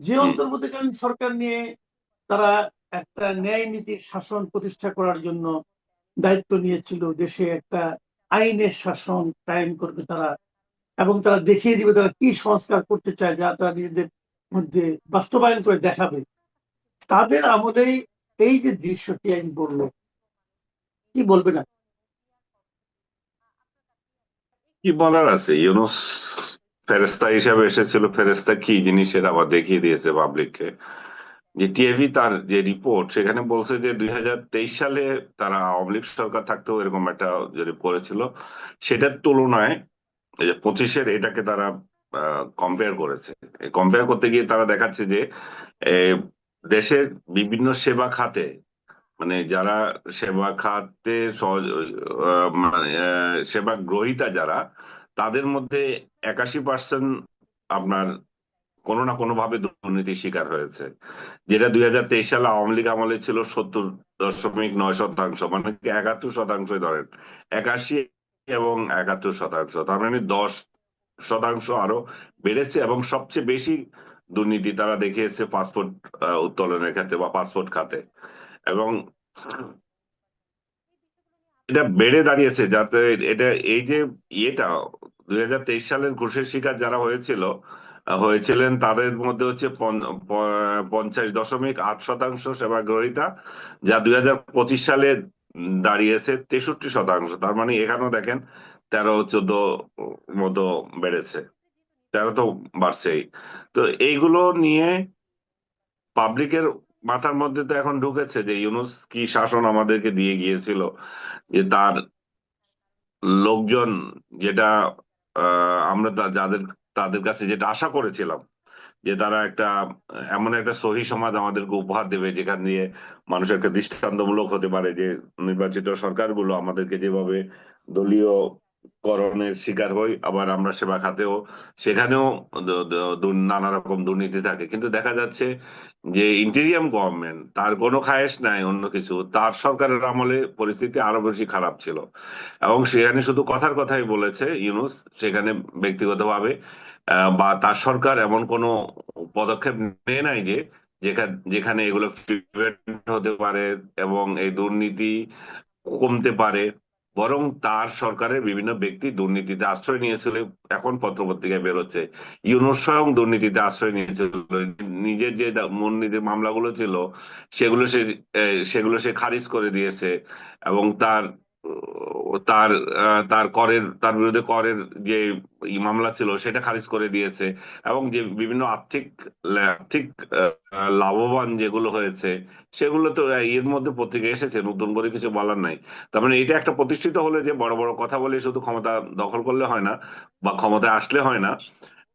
যে হুম। অন্তর্বর্তীকালীন সরকার নিয়ে তারা একটা ন্যায় নীতির শাসন প্রতিষ্ঠা করার জন্য দায়িত্ব নিয়েছিল, দেশে একটা আইনের শাসন কায়েম করবে তারা, এবং তারা দেখিয়ে দিবে তারা কি সংস্কার করতে চায়, যা তারা নিজেদের মধ্যে বাস্তবায়ন করে দেখাবে। তাদের আমলেই এই যে দৃশ্যটি আমি বললো, কি বলবে না? কি বলার আছে, ইউনুস ফেরেস্তা হিসাবে এসেছিল, ফেরেস্তা কি জিনিসের আবার দেখিয়ে দিয়েছে পাবলিককে। যে টিএভি তার যে রিপোর্ট সেখানে বলছে যে 2023 সালে তারা আওয়ামী লীগ সরকার থাকতেও এরকম একটা যে করেছিল, সেটার তুলনায় এই যে 25-এর এটাকে তারা কম্পেয়ার করেছে। কম্পেয়ার করতে গিয়ে তারা দেখাচ্ছে যে এ, দেশের বিভিন্ন সেবা খাতে, মানে যারা সেবা খাতে সেবা গ্রহীতা যারা, তাদের মধ্যে 81% আপনার কোনো না কোনো ভাবে দুর্নীতির শিকার হয়েছে। যেটা 2023 সালে আওয়ামী লীগ আমলে ছিল 70.9%, মানে কি 71% ধরেন, 81 এবং 71%, তার মানে 10% আরো বেড়েছে। এবং সবচেয়ে বেশি দুর্নীতি তারা দেখিয়েছে পাসপোর্ট উত্তোলনের ক্ষেত্রে বা পাসপোর্ট খাতে। এবং এটা বেড়ে দাঁড়িয়েছে যাতে এটা এই যে ইয়েটা 2023 সালের ঘুষের শিকার যারা হয়েছিলেন তাদের মধ্যে হচ্ছে 50.8% সেবা গ্রহীতা, যা 2025 সালে দাঁড়িয়েছে 63%। তার মানে এখানেও দেখেন 13-14 মতো বেড়েছে, 13 তো বাড়ছেই। তো এইগুলো নিয়ে পাবলিকের মাথার মধ্যে তো এখন ঢুকেছে যে ইউনুস কি শাসন আমাদেরকে দিয়ে গিয়েছিল, যে তার লোকজন যেটা আমরা যাদের তাদের কাছে যেটা আশা করেছিলাম, যে তারা একটা এমন একটা সহি সমাজ আমাদেরকে উপহার দেবে যেখান দিয়ে মানুষ একটা দৃষ্টান্তমূলক হতে পারে, যে নির্বাচিত সরকারগুলো আমাদেরকে যেভাবে দলীয় করণের শিকার হই, আবার আমরা সেবা খাতেও সেখানেও নানা রকম দুর্নীতি থাকে। কিন্তু দেখা যাচ্ছে যে ইন্টেরিয়াম গভর্নমেন্ট তার কোনো খায়েশ নাই অন্য কিছু, তার সরকারের আমলে পরিস্থিতি আরো বেশি খারাপ ছিল। এবং সেখানে শুধু কথার কথাই বলেছে ইউনুস, সেখানে ব্যক্তিগতভাবে বা তার সরকার এমন কোনো পদক্ষেপ নেয় নাই যে যেখানে এগুলো প্রিভেন্ট হতে পারে এবং এই দুর্নীতি কমতে পারে। বরং তার সরকারের বিভিন্ন ব্যক্তি দুর্নীতিতে আশ্রয় নিয়েছিল। এখন পত্রপত্রিকায় বেরোচ্ছে ইউনুস স্বয়ং দুর্নীতিতে আশ্রয় নিয়েছিল। নিজের যে দুর্নীতির মামলাগুলো ছিল সেগুলো সে খারিজ করে দিয়েছে। এবং তার তার বিরুদ্ধে করের যে মামলা ছিল সেটা খারিজ করে দিয়েছে। এবং যে বিভিন্ন আর্থিক লাভবান যেগুলো হয়েছে সেগুলো তো এর মধ্যে পত্রিকা এসেছে, নতুন করে কিছু বলার নাই। তার মানে এটা একটা প্রতিষ্ঠিত হলে যে বড় বড় কথা বলে শুধু ক্ষমতা দখল করলে হয় না বা ক্ষমতায় আসলে হয় না,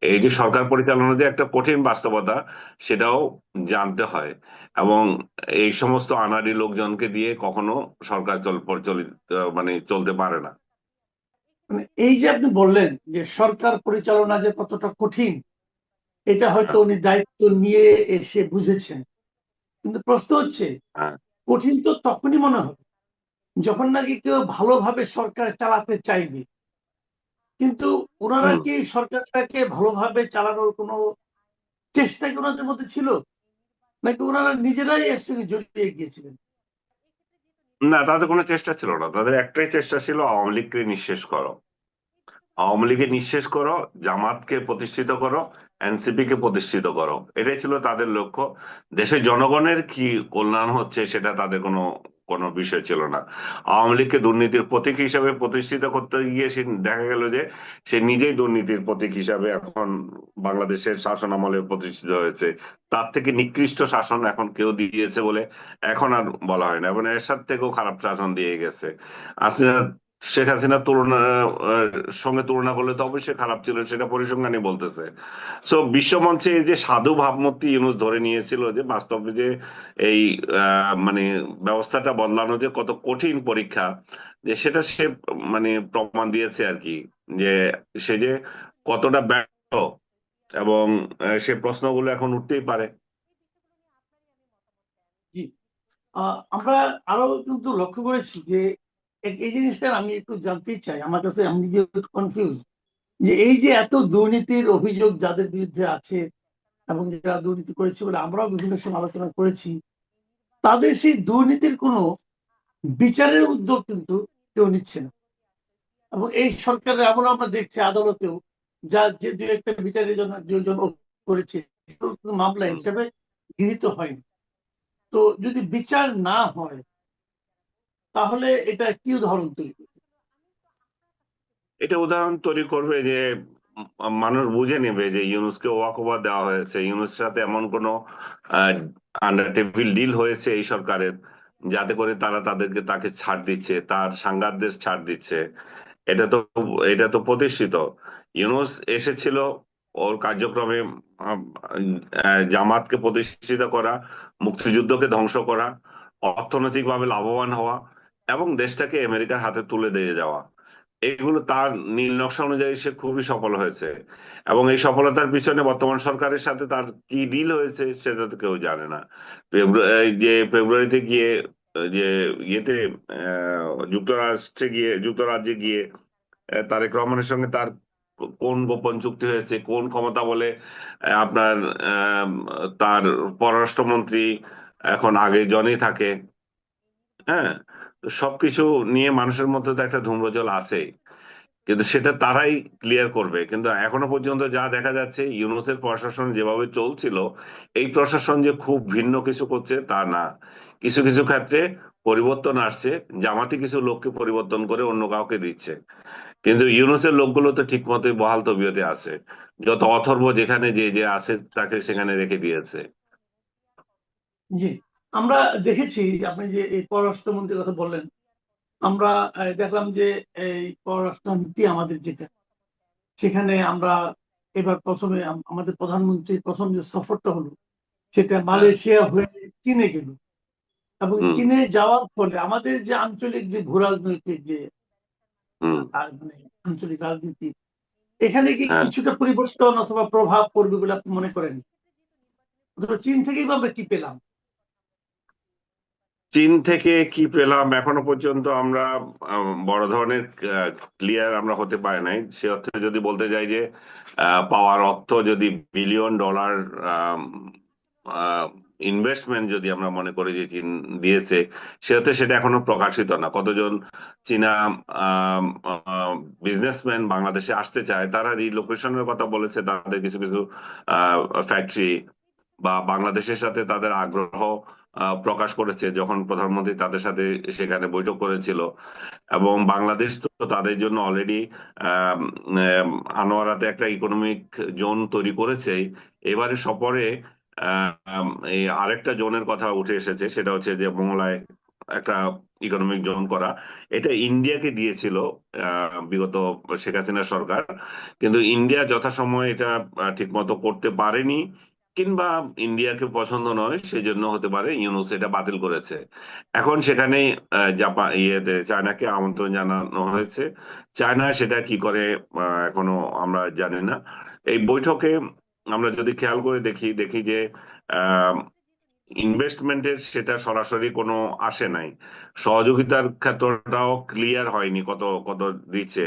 এই যে সরকার পরিচালনার যে একটা কঠিন বাস্তবতা সেটাও জানতে হয়। এবং এই সমস্ত আনাড়ি লোকজনকে দিয়ে কখনো সরকার মানে চলতে পারে না। মানে এই যে আপনি বললেন যে সরকার পরিচালনা যে কতটা কঠিন, এটা হয়তো হ্যাঁ, উনি দায়িত্ব নিয়ে এসে বুঝেছেন। কিন্তু প্রশ্ন হচ্ছে, হ্যাঁ, কঠিন তো তখনই মনে হবে যখন নাকি কেউ ভালোভাবে সরকার চালাতে চাইবে। কিন্তু ওনারা হুম। কি সরকারটাকে ভালোভাবে চালানোর কোনো চেষ্টা কি ওনাদের মধ্যে ছিল, নাকি ওনারা নিজেরাই এর সঙ্গে জড়িয়ে গিয়েছিলেন? না, তাদের কোনো চেষ্টা ছিল না, তাদের একটাই চেষ্টা ছিল আওয়ামী লীগকে নিঃশেষ করো। আওয়ামী লীগকে নিঃশেষ করো, জামাতকে প্রতিষ্ঠিত করো, এনসিপি কে প্রতিষ্ঠিত করো, এটাই ছিল তাদের লক্ষ্য। দেশের জনগণের কি কল্যাণ হচ্ছে সেটা তাদের কোনো কোনো বিষয় ছিল না। আওয়ামী লীগকে দুর্নীতির প্রতীক হিসাবে প্রতিষ্ঠিত করতে গিয়ে সে দেখা গেল যে সে নিজেই দুর্নীতির প্রতীক হিসাবে এখন বাংলাদেশের শাসন আমলে প্রতিষ্ঠিত হয়েছে। তার থেকে নিকৃষ্ট শাসন এখন কেউ দিয়েছে বলে এখন আর বলা হয় না, এবং এরশাদ থেকেও খারাপ শাসন দিয়ে গেছে। আসলে শেখ হাসিনার সঙ্গে তুলনা করলে তো অবশ্যই খারাপ ছিল, সেটা পরিসংখ্যানই বলতেছে। সো বিশ্বমঞ্চে এই যে সাধু ভাবমূর্তি ইউনূস ধরে নিয়েছিল যে বাস্তবে যে এই মানে ব্যবস্থাটা বদলানো যে কত কঠিন পরীক্ষা, যে সেটা সে মানে প্রমাণ দিয়েছে আর কি। যে সে যে কতটা ব্যর্থ, এবং সে প্রশ্নগুলো এখন উঠতেই পারে। জি। আমরা আরো কিন্তু লক্ষ্য করেছি যে এই জিনিসটা আমি একটু জানতেই চাই, আমার কাছে আমি নিজে একটু কনফিউজ, যে এই যে এত দুর্নীতির অভিযোগ যাদের বিরুদ্ধে আছে, এবং যারা দুর্নীতি করেছে বলে আমরাও বিভিন্ন সময় আলোচনা করেছি, তাদের সেই দুর্নীতির কোনো বিচারের উদ্যোগ কিন্তু কেউ নিচ্ছে না। এবং এই সরকারের এমন আমরা দেখছি আদালতেও যা যে দু একটা বিচারের জন্য দুজন করেছে মামলা হিসাবে গৃহীত হয়নি। তো যদি বিচার না হয় তাহলে এটা কি উদাহরণ তৈরি করবে? এটা উদাহরণ তৈরি করবে যে মানুষ বুঝে নেবে যে ইউনুসকে ওয়াকওভার দেওয়া হয়েছে, ইউনুসের সাথে এমন কোনো আন্ডার টেবিল ডিল হয়েছে এই সরকারের, যাতে করে তাকে ছাড় দিচ্ছে, তার সাংবাদিকদের ছাড় দিচ্ছে। এটা তো এটা তো প্রতিষ্ঠিত। ইউনুস এসেছিল ওর কার্যক্রমে জামাতকে প্রতিষ্ঠিত করা, মুক্তিযুদ্ধকে ধ্বংস করা, অর্থনৈতিকভাবে লাভবান হওয়া এবং দেশটাকে আমেরিকার হাতে তুলে দিয়ে যাওয়া। এগুলো তার নীল নকশা অনুযায়ী সে খুবই সফল হয়েছে। এবং এই সফলতার পিছনে বর্তমান সরকারের সাথে তার কি ডিল হয়েছে সেটা তো কেউ জানে না। এই যে ফেব্রুয়ারিতে গিয়ে যে ইয়েতে যুক্তরাজ্যে গিয়ে তারেক রহমানের সঙ্গে তার কোন গোপন চুক্তি হয়েছে, কোন ক্ষমতা বলে আপনার আহ, তার পররাষ্ট্রমন্ত্রী এখন আগে জনই থাকে। হ্যাঁ, তো সবকিছু নিয়ে মানুষের মধ্যে তো একটা ধূম্রজল আছেই, কিন্তু সেটা তারাই ক্লিয়ার করবে। কিন্তু এখনো পর্যন্ত যা দেখা যাচ্ছে, ইউনূসের প্রশাসন যেভাবে চলছিল, এই প্রশাসন যে খুব ভিন্ন কিছু করছে তা না। কিছু কিছু ক্ষেত্রে পরিবর্তন আসছে, জামাতি কিছু লোককে পরিবর্তন করে অন্য কাউকে দিচ্ছে, কিন্তু ইউনূসের লোকগুলো তো ঠিক মতোই বহাল তবিয়তে আছে। যত অথর্ব যেখানে যে যে আছে তাকে সেখানে রেখে দিয়েছে। জি, আমরা দেখেছি আপনি যে এই পররাষ্ট্রমন্ত্রীর কথা বললেন, আমরা দেখলাম যে এই পররাষ্ট্র নীতি আমাদের যেটা, সেখানে আমরা এবার প্রথমে আমাদের প্রধানমন্ত্রীর প্রথম যে সফরটা হলো সেটা হ্যাঁ। মালয়েশিয়া হয়ে চীনে গেল। এবং হুম। চীনে যাওয়ার ফলে আমাদের যে আঞ্চলিক যে ভূ রাজনৈতিক যে হুম। মানে আঞ্চলিক রাজনীতি, এখানে কি হ্যাঁ, কিছুটা পরিবর্তন অথবা প্রভাব পড়বে বলে আপনি মনে করেন? অথবা চীন থেকেই বা আমরা কি পেলাম? চীন থেকে কি পেলাম এখনো পর্যন্ত আমরা বড় ধরনের ক্লিয়ার আমরা হতে পারি নাই। সে অর্থে যদি বলতে যাই যে পাওয়ার অর্থ যদি বিলিয়ন ডলার ইনভেস্টমেন্ট যদি আমরা মনে করি যে চীন দিয়েছে, সে অর্থে সেটা এখনো প্রকাশিত না। কতজন চীনা বিজনেসম্যান বাংলাদেশে আসতে চায়, তারা রিলোকেশনের কথা বলেছে, তাদের কিছু কিছু ফ্যাক্টরি বা বাংলাদেশের সাথে তাদের আগ্রহ প্রকাশ করেছে যখন প্রধানমন্ত্রী তাদের সাথে সেখানে বৈঠক করেছিল। এবং বাংলাদেশ তো তাদের জন্য অলরেডি আনোয়ারাতে একটা ইকোনমিক জোন তৈরি করেছে। এবারে সফরে এই আরেকটা জোনের কথা উঠে এসেছে, সেটা হচ্ছে যে মোংলায় একটা ইকোনমিক জোন করা। এটা ইন্ডিয়াকে দিয়েছিল বিগত শেখ হাসিনা সরকার, কিন্তু ইন্ডিয়া যথাসময়ে এটা ঠিক মতো করতে পারেনি, কিংবা ইন্ডিয়াকে পছন্দ নয়, সেজন্য হতে পারে ইউনুস এটা বাতিল করেছে। এখন সেখানে জাপান চায়নাকে আমন্ত্রণ জানানো হয়েছে। চায়না সেটা কি করে এখনো আমরা জানি না। এই বৈঠকে আমরা যদি খেয়াল করে দেখি দেখি যে ইনভেস্টমেন্টের সেটা সরাসরি কোনো আসে নাই। সহযোগিতার ক্ষেত্রটাও ক্লিয়ার হয়নি কত কত দিচ্ছে।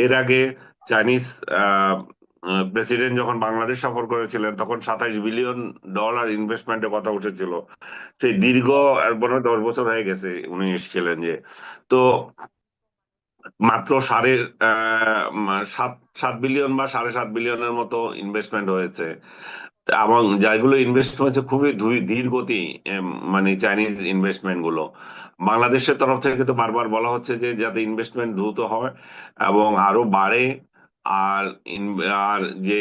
এর আগে চাইনিজ প্রেসিডেন্ট যখন বাংলাদেশ সফর করেছিলেন তখন 27 বিলিয়ন ডলার ইনভেস্টমেন্টের কথা উঠেছিল। সেই দীর্ঘ মনে হয় 10 বছর হয়ে গেছে উনি এসেছিলেন যে। তো মাত্র সাড়ে সাত 7 বিলিয়ন বা 7.5 বিলিয়নের মতো ইনভেস্টমেন্ট হয়েছে। এবং যেগুলো ইনভেস্ট হয়েছে খুবই ধীর গতি, মানে চাইনিজ ইনভেস্টমেন্ট গুলো। বাংলাদেশের তরফ থেকে তো বারবার বলা হচ্ছে যে যাতে ইনভেস্টমেন্ট দ্রুত হয় এবং আরো বাড়ে। আর আর যে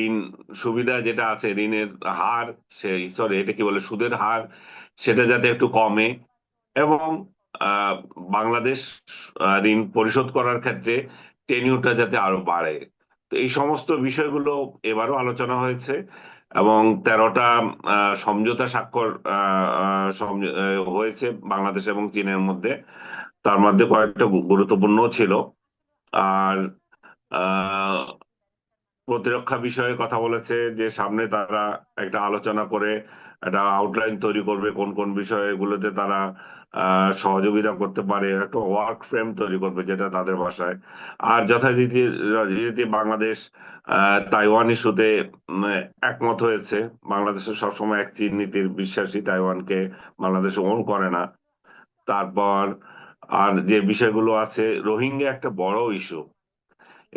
ঋণ সুবিধা যেটা আছে, ঋণের হার, সেই সরি এটা কি বলে, সুদের হার, সেটা যাতে একটু কমে। এবং আহ, বাংলাদেশ ঋণ পরিশোধ করার ক্ষেত্রে টেনিউরটা যাতে আরো বাড়ে। তো এই সমস্ত বিষয়গুলো এবারও আলোচনা হয়েছে। এবং 13টা সমঝোতা স্বাক্ষর হয়েছে বাংলাদেশ এবং চীনের মধ্যে। তার মধ্যে কয়েকটা গুরুত্বপূর্ণ ছিল। আর প্রতিরক্ষা বিষয়ে কথা বলেছে যে সামনে তারা একটা আলোচনা করে একটা আউটলাইন তৈরি করবে কোন কোন বিষয়গুলোতে তারা সহযোগিতা করতে পারে, একটা ওয়ার্ক ফ্রেম তৈরি করবে যেটা তাদের ভাষায়। আর যথারীতি রীতি বাংলাদেশ তাইওয়ান ইস্যুতে একমত হয়েছে। বাংলাদেশের সবসময় এক চীন নীতির বিশ্বাসী, তাইওয়ানকে বাংলাদেশ ওন করে না। তারপর আর যে বিষয়গুলো আছে, রোহিঙ্গা একটা বড় ইস্যু।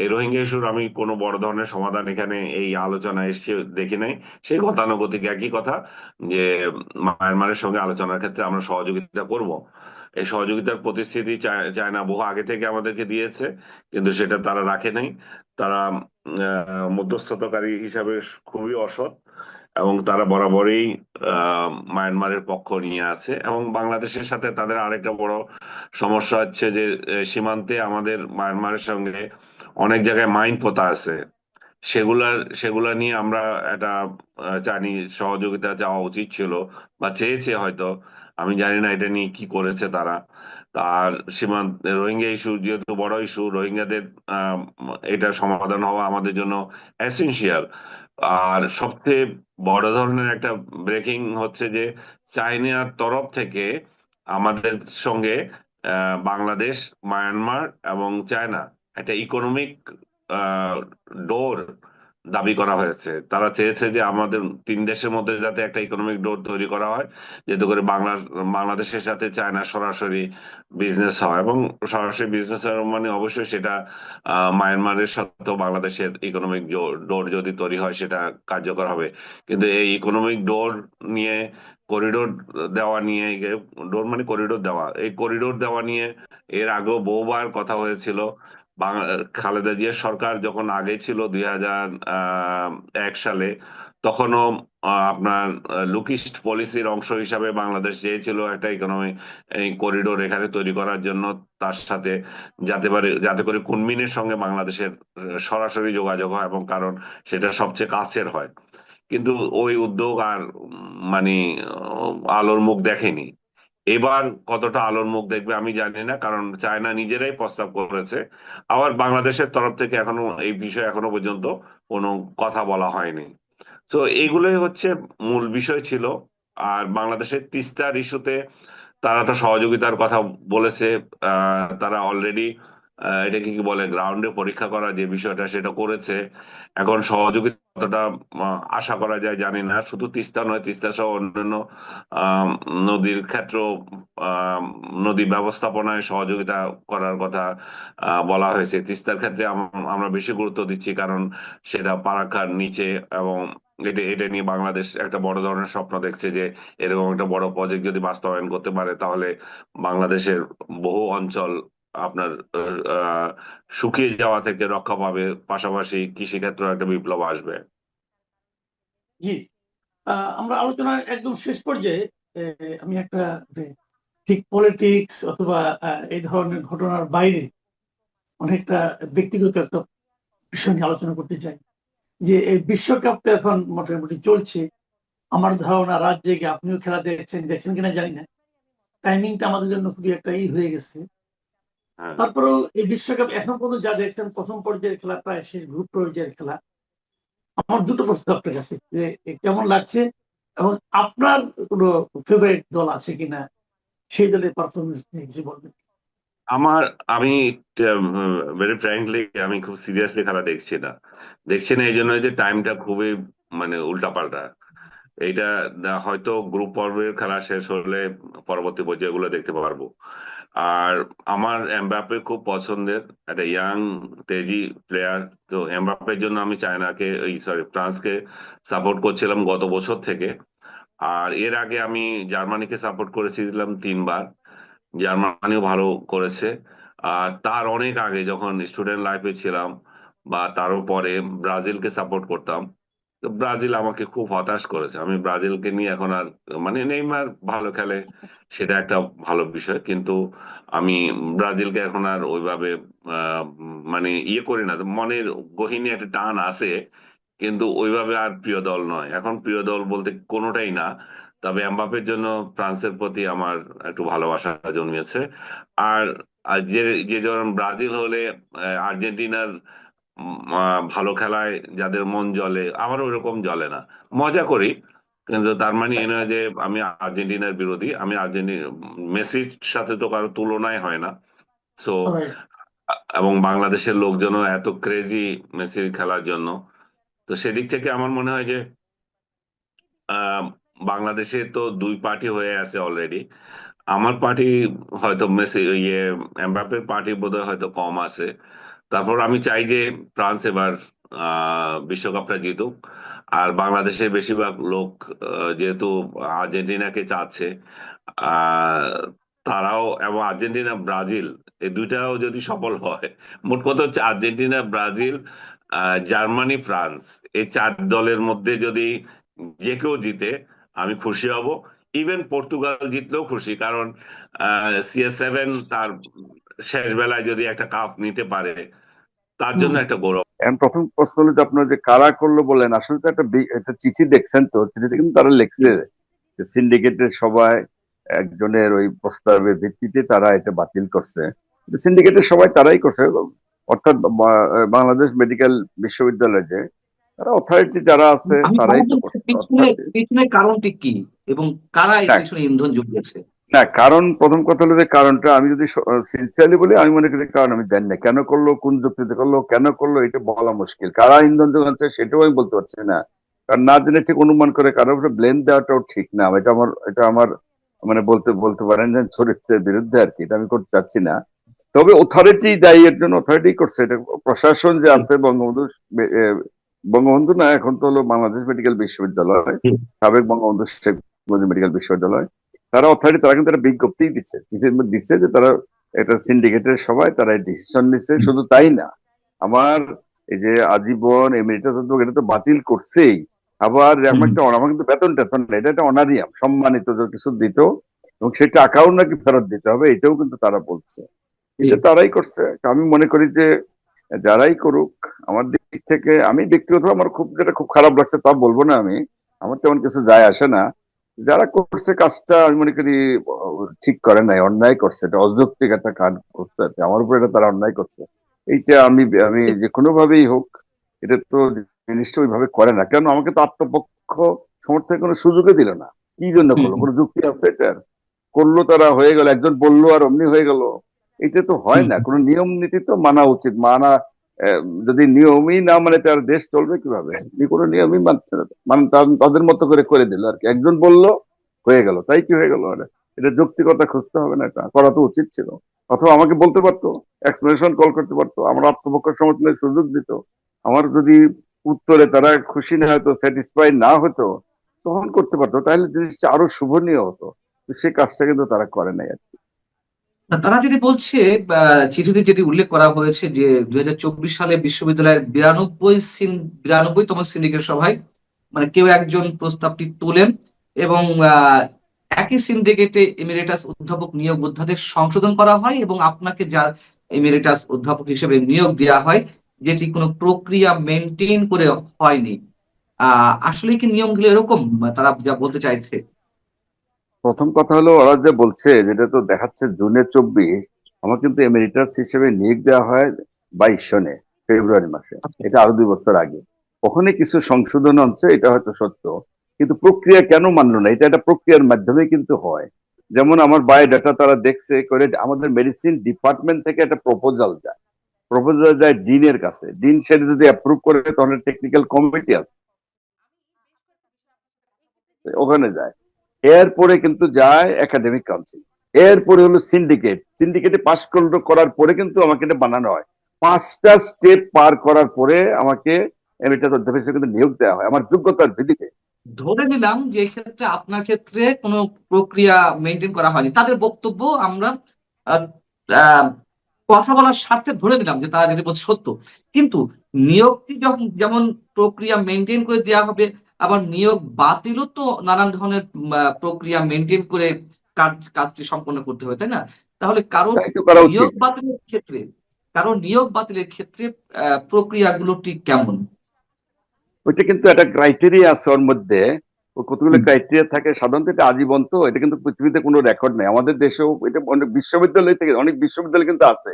এই রোহিঙ্গা ইস্যুর আমি কোনো বড় ধরনের সমাধান এখানে এই আলোচনায় এসে দেখি নাই। সেই গতানুগতিক একই কথা যে মায়ানমারের সঙ্গে আলোচনার ক্ষেত্রে আমরা সহযোগিতা করব। এই সহযোগিতার প্রতিশ্রুতি চায়না বহু আগে থেকে আমাদেরকে দিয়েছে, কিন্তু সেটা তারা রাখে নাই। তারা মধ্যস্থতাকারী হিসাবে খুবই অসৎ, এবং তারা বরাবরই মায়ানমারের পক্ষ নিয়ে আছে। এবং বাংলাদেশের সাথে তাদের আরেকটা বড় সমস্যা হচ্ছে যে সীমান্তে আমাদের মায়ানমারের সঙ্গে অনেক জায়গায় মাইন পোতা আছে। সেগুলা নিয়ে আমরা একটা চাইনি সহযোগিতা চাওয়া উচিত ছিল, বা চেয়েছে হয়তো, আমি জানি না এটা নিয়ে কি করেছে তারা। আর সীমান্ত রোহিঙ্গা ইস্যু যেহেতু বড় ইস্যু, রোহিঙ্গাদের আহ, এটা সমাধান হওয়া আমাদের জন্য এসেনশিয়াল। আর সবচেয়ে বড় ধরনের একটা ব্রেকিং হচ্ছে যে চাইনার তরফ থেকে আমাদের সঙ্গে বাংলাদেশ, মায়ানমার এবং চায়না একটা ইকোনমিক ডোর দাবি করা হয়েছে। তারা চেয়েছে যে আমাদের তিন দেশের মধ্যে যাতে একটা ইকোনমিক ডোর তৈরি করা হয়, যাতে করে বাংলাদেশের সাথে চায়না সরাসরি বিজনেস হয়। এবং সরাসরি বিজনেস মানে অবশ্যই সেটা মায়ানমারের সাথে বাংলাদেশের ইকোনমিক ডোর যদি তৈরি হয় সেটা কার্যকর হবে। কিন্তু এই ইকোনমিক ডোর নিয়ে, করিডোর দেওয়া নিয়ে, ডোর মানে করিডোর দেওয়া, এই করিডোর দেওয়া নিয়ে এর আগেও বহুবার কথা হয়েছিল। খালেদা জিয়ার সরকার যখন আগে ছিল 2001 সালে, তখনও আপনার লুকিস্ট পলিসির অংশ হিসাবে বাংলাদেশ চেয়েছিল একটা ইকোনমি এই করিডোর এখানে তৈরি করার জন্য, তার সাথে যাতে করে কুনমিনের সঙ্গে বাংলাদেশের সরাসরি যোগাযোগ হয়, এবং কারণ সেটা সবচেয়ে কাছের হয়। কিন্তু ওই উদ্যোগ আর মানে আলোর মুখ দেখেনি। এবার কতটা আলোর মুখ দেখবে আমি জানি না, কারণ চায়না নিজেরাই প্রস্তাব করেছে। আবার বাংলাদেশের তরফ থেকে এখনো এই বিষয়ে এখনো পর্যন্ত কোনো কথা বলা হয়নি। তো এইগুলোই হচ্ছে মূল বিষয় ছিল। আর বাংলাদেশের তিস্তার ইস্যুতে তারা তো সহযোগিতার কথা বলেছে। তারা অলরেডি এটাকে কি বলে, গ্রাউন্ডে পরীক্ষা করা যে বিষয়টা সেটা করেছে। এখন সহযোগিতা কতটা আশা করা যায় জানি না। শুধু তিস্তা নয়, তিস্তা সহ অন্যান্য আহ, নদীর ক্ষেত্র, আহ, নদী ব্যবস্থাপনায় সহযোগিতা করার কথা বলা হয়েছে। তিস্তার ক্ষেত্রে আমরা বেশি গুরুত্ব দিচ্ছি, কারণ সেটা ফারাক্কার নিচে। এবং এটা এটা নিয়ে বাংলাদেশ একটা বড় ধরনের স্বপ্ন দেখছে যে এরকম একটা বড় প্রজেক্ট যদি বাস্তবায়ন করতে পারে, তাহলে বাংলাদেশের বহু অঞ্চল আপনার আহ শুকিয়ে যাওয়া থেকে রক্ষা পাবে, পাশাপাশি কৃষিক্ষেত্রে একটা বিপ্লব আসবে। জি। আমরা আলোচনার একদম শেষ পর্যায়ে আমি একটা ঠিক পলিটিক্স অথবা এই ধরনের ঘটনার বাইরে অনেকটা ব্যক্তিগত একটা বিষয় নিয়ে আলোচনা করতে চাই। যে এই বিশ্বকাপটা এখন মোটামুটি চলছে, আমার ধারণা রাত জেগে আপনিও খেলা দেখছেন কিনা জানি না, টাইমিংটা আমাদের জন্য খুবই একটা হয়ে গেছে। হ্যাঁ, তারপরেও এই বিশ্বকাপ এখন পর্যন্ত যা দেখছেন, প্রথম পর্যায়ের খেলা প্রায় শেষ, গ্রুপ পর্যায়ের খেলা, আমার দুটো প্রশ্ন আপনার কাছে যে কেমন লাগছে, এবং আপনার কোনো ফেভারিট দল আছে কিনা, সেই দলের পারফরমেন্স নিয়ে কিছু বলবেন। আমি ভেরি ফ্র্যাঙ্কলি আমি খুব সিরিয়াসলি খেলা দেখছি না এই জন্য যে টাইমটা খুবই মানে উল্টাপাল্টা। এইটা হয়তো গ্রুপ পর্বের খেলা শেষ হলে পরবর্তী পর্যায়গুলো দেখতে পারবো। আর আমার এমবাপ্পে খুব পছন্দের, একটা ইয়াং তেজি প্লেয়ার। তো এমবাপ্পের জন্য আমি চায়নাকে, এই সরি, ফ্রান্সকে সাপোর্ট করছিলাম গত বছর থেকে। আর এর আগে আমি জার্মানিকে সাপোর্ট করেছিলাম 3 বার। জার্মানিও ভালো করেছে। আর তার অনেক আগে যখন স্টুডেন্ট লাইফে ছিলাম, বা তারও পরে ব্রাজিলকে সাপোর্ট করতাম। তো ব্রাজিল আমাকে খুব হতাশ করেছে। আমি ব্রাজিলকে নিয়ে এখন আর, মানে নেইমার ভালো খেলে, সেটা একটা ভালো বিষয়, কিন্তু আমি ব্রাজিলকে এখন আর ওইভাবে মানে করি না। মনের গহীনে একটা টান আছে, কিন্তু ওইভাবে আর প্রিয় দল নয়। এখন প্রিয় দল বলতে কোনোটাই না। তবে এমবাপ্পের জন্য ফ্রান্সের প্রতি আমার একটু ভালোবাসা জন্মেছে। আর আর যে যে ধরুন ব্রাজিল হলে আর্জেন্টিনার ভালো খেলায় যাদের মন জ্বলে, আমার ওরকম জ্বলে না, মজা করি। কিন্তু তার মানে এই নয় যে আমি আর্জেন্টিনার বিরোধী। আমি আর্জেন্টিনা, মেসির সাথে তো কারো তুলনায় হয় না। So right. এবং বাংলাদেশের লোকজনও এত ক্রেজি মেসির খেলার জন্য। তো সেদিক থেকে আমার মনে হয় যে আহ, বাংলাদেশে তো দুই পার্টি হয়ে আছে অলরেডি। আমার পার্টি হয়তো মেসি, ইয়ে, এমবাপ্পের পার্টি বোধহয় হয়তো কম আছে। তারপর আমি চাই যে ফ্রান্স এবার বিশ্বকাপটা জিতুক। আর বাংলাদেশের বেশিরভাগ লোক যেহেতু আর্জেন্টিনাকে চাচ্ছে, আহ, তারাও, এবং আর্জেন্টিনা ব্রাজিল এই দুইটাও যদি সফল হয়, মোট কথা হচ্ছে আর্জেন্টিনা, ব্রাজিল, জার্মানি, ফ্রান্স, এই চার দলের মধ্যে যদি যে কেউ জিতে আমি খুশি হব। ইভেন পর্তুগাল জিতলেও খুশি, কারণ CR7 তার শেষ বেলায় যদি একটা কাপ নিতে পারে, তার জন্য একটা গৌরব। এখন প্রথম প্রশ্ন হলো যে আপনার যে কারা করলো বলেন, আসলে তো একটা চিঠি দেখছেন, তো চিঠিতে কিন্তু তারা লিখছে যে সিন্ডিকেটের সবাই একজনের ওই প্রস্তাবের ভিত্তিতে তারা এটা বাতিল করছে। সিন্ডিকেটের সবাই তারাই করছে, অর্থাৎ বাংলাদেশ মেডিকেল বিশ্ববিদ্যালয়ে যে তারা অথরিটি যারা আছে আমি তারাই তো ভাবছি করছে পিছনে অর্থাৎ। পিছনে কারণটি কি এবং কারা এর না, পিছনে ইন্ধন জুগিয়েছে? না, কারণ প্রথম কথা হলো যে কারণটা আমি যদি সিনসিয়ারলি বলি, আমি মনে করি কারণ আমি জানি না কেন করলো, কোন যুক্তিতে করলো, কেন করলো, এটা বলা মুশকিল। কারা ইন্ধন যোগাচ্ছে সেটাও আমি বলতে পারছি না, কারণ না জেনে ঠিক অনুমান করে কারোর উপরে ব্লেম দেওয়াটাও ঠিক না। এটা আমার মানে বলতে বলতে পারেন যে চরিত্রের বিরুদ্ধে আর কি, এটা আমি করতে চাচ্ছি না। তবে অথরিটি দায়ী, এর জন্য অথরিটি করছে এটা। প্রশাসন যে আছে বঙ্গবন্ধু, এ, বঙ্গবন্ধু না, এখন তো হলো বাংলাদেশ মেডিকেল বিশ্ববিদ্যালয়, সাবেক বঙ্গবন্ধু শেখ মুজিব মেডিকেল বিশ্ববিদ্যালয়, তারা অথরিটি, তারা কিন্তু একটা বিজ্ঞপ্তি দিচ্ছে দিচ্ছে যে তারা এটা সিন্ডিকেটের সবাই তারা ডিসিশন নিচ্ছে। শুধু তাই না, আমার এই যে আজীবন এমিরেটাস এটা তো বাতিল করছেই। আবার আমার একটা আমার কিন্তু বেতন টেতন না, এটা একটা অনারিয়াম, সম্মানিত যে কিছু দিত, এবং সেই টাকাও নাকি ফেরত দিতে হবে, এটাও কিন্তু তারা বলছে। এটা তারাই করছে। তো আমি মনে করি যে যারাই করুক, আমার দিক থেকে আমি ব্যক্তিগত আমার খুব যেটা খুব খারাপ লাগছে তা বলবো না আমি, আমার তেমন কিছু যায় আসে না। যারা করছে কাজটা আমি মনে করি ঠিক করে নাই, অন্যায় করছে, এটা অযৌক্তিক একটা কাজ করছে আর কি। আমার উপর এটা তারা অন্যায় করছে। এইটা আমি আমি যে কোনো ভাবেই হোক, এটা তো জিনিসটা ওইভাবে করে না। কেন আমাকে তো আত্মপক্ষ সমর্থনের কোনো সুযোগই দিল না। কি জন্য করলো, কোনো যুক্তি আছে এটার? করলো, তারা হয়ে গেল, একজন বললো আর অমনি হয়ে গেল, এটা তো হয় না। কোনো নিয়ম নীতি তো মানা উচিত। আহ, যদি নিয়মই না মানে তার দেশ চলবে কিভাবে? কোনো নিয়মই মানছে না, মানে তাদের মতো করে করে দিল আর কি। একজন বললো হয়ে গেল, তাই কি হয়ে গেল? এটা যৌক্তিকতা খুঁজতে হবে না? এটা করা তো উচিত ছিল। অথবা আমাকে বলতে পারতো, এক্সপ্লেনেশন কল করতে পারতো, আমার আত্মপক্ষ সমর্থনের সুযোগ দিত। আমার যদি উত্তরে তারা খুশি না হতো, স্যাটিসফাই না হতো, তখন করতে পারতো, তাহলে জিনিসটা আরো শুভনীয় হতো। তো সেই কাজটা কিন্তু তারা করে নাই আর কি। না, তারা যেটি বলছে, চিঠিতে যেটি উল্লেখ করা হয়েছে যে 2024 সালে বিশ্ববিদ্যালয়ের 92তম সিন্ডিকেট সভায় মানে কেউ একজন প্রস্তাবটি তোলেন এবং একই সিন্ডিকেটে এমিরেটাস অধ্যাপক নিয়োগ অধ্যাদেশ সংশোধন করা হয় এবং আপনাকে যা এমিরেটাস অধ্যাপক হিসেবে নিয়োগ দেওয়া হয়, যেটি কোনো প্রক্রিয়া মেনটেন করে হয়নি। আসলে কি নিয়মগুলো এরকম তারা যা বলতে চাইছে? প্রথম কথা হলো, ওরা যে বলছে, যেটা তো দেখাচ্ছে জুনের 24, আমার কিন্তু এমিরেটাস হিসেবে নিয়োগ দেওয়া হয় 22 সনে, ফেব্রুয়ারি মাসে। এটা আরো 2 বছর আগে। ওখানে কিছু সংশোধন হচ্ছে, এটা হয়তো সত্য, কিন্তু প্রক্রিয়া কেন মানলো না? এটা একটা প্রক্রিয়ার মাধ্যমে কিন্তু হয়। যেমন আমার বায়োডাটা তারা দেখছে করে, আমাদের মেডিসিন ডিপার্টমেন্ট থেকে একটা প্রপোজাল যায়, প্রপোজাল যায় ডিনের কাছে, ডিন সেটা যদি অ্যাপ্রুভ করে তাহলে টেকনিক্যাল কমিটি আছে, ওখানে যায়। এরপরে কিন্তু যায় একাডেমিক কাউন্সিল, এরপরে হলো সিন্ডিকেট, সিন্ডিকেটে পাশ করার পরে কিন্তু আমাকে এটা বানানো হয়। 5টা স্টেপ পার করার পরে আমাকে এমিরেটাস অধ্যাপক হিসেবে কিন্তু নিয়োগ দেওয়া হয় আমার যোগ্যতার ভিত্তিতে। ধরে নিলাম যে এই ক্ষেত্রে আপনার ক্ষেত্রে কোনো প্রক্রিয়া মেনটেন করা হয়নি, তাদের বক্তব্য আমরা আহ, আহ, কথা বলার স্বার্থে ধরে নিলাম যে তারা যদি বলছে সত্য, কিন্তু নিয়োগটি যখন যেমন প্রক্রিয়া মেনটেন করে দেওয়া হবে, আবার নিয়োগ বাতিলও তো নানান ধরনের প্রক্রিয়া মেনটেন করে কাজটি সম্পন্ন করতে হবে, তাই না? তাহলে তাই তো করা উচিত। কারো নিয়োগ বাতিলের ক্ষেত্রে প্রক্রিয়াগুলো ঠিক কেমন? ওইটা কিন্তু একটা ক্রাইটেরিয়া আছে ওর মধ্যে, ও কতগুলো ক্রাইটেরিয়া থাকে। সাধারণত এটা আজীবন, তো এটা কিন্তু পৃথিবীতে কোনো রেকর্ড নেই। আমাদের দেশেও এটা অনেক বিশ্ববিদ্যালয় থেকে, অনেক বিশ্ববিদ্যালয় কিন্তু আছে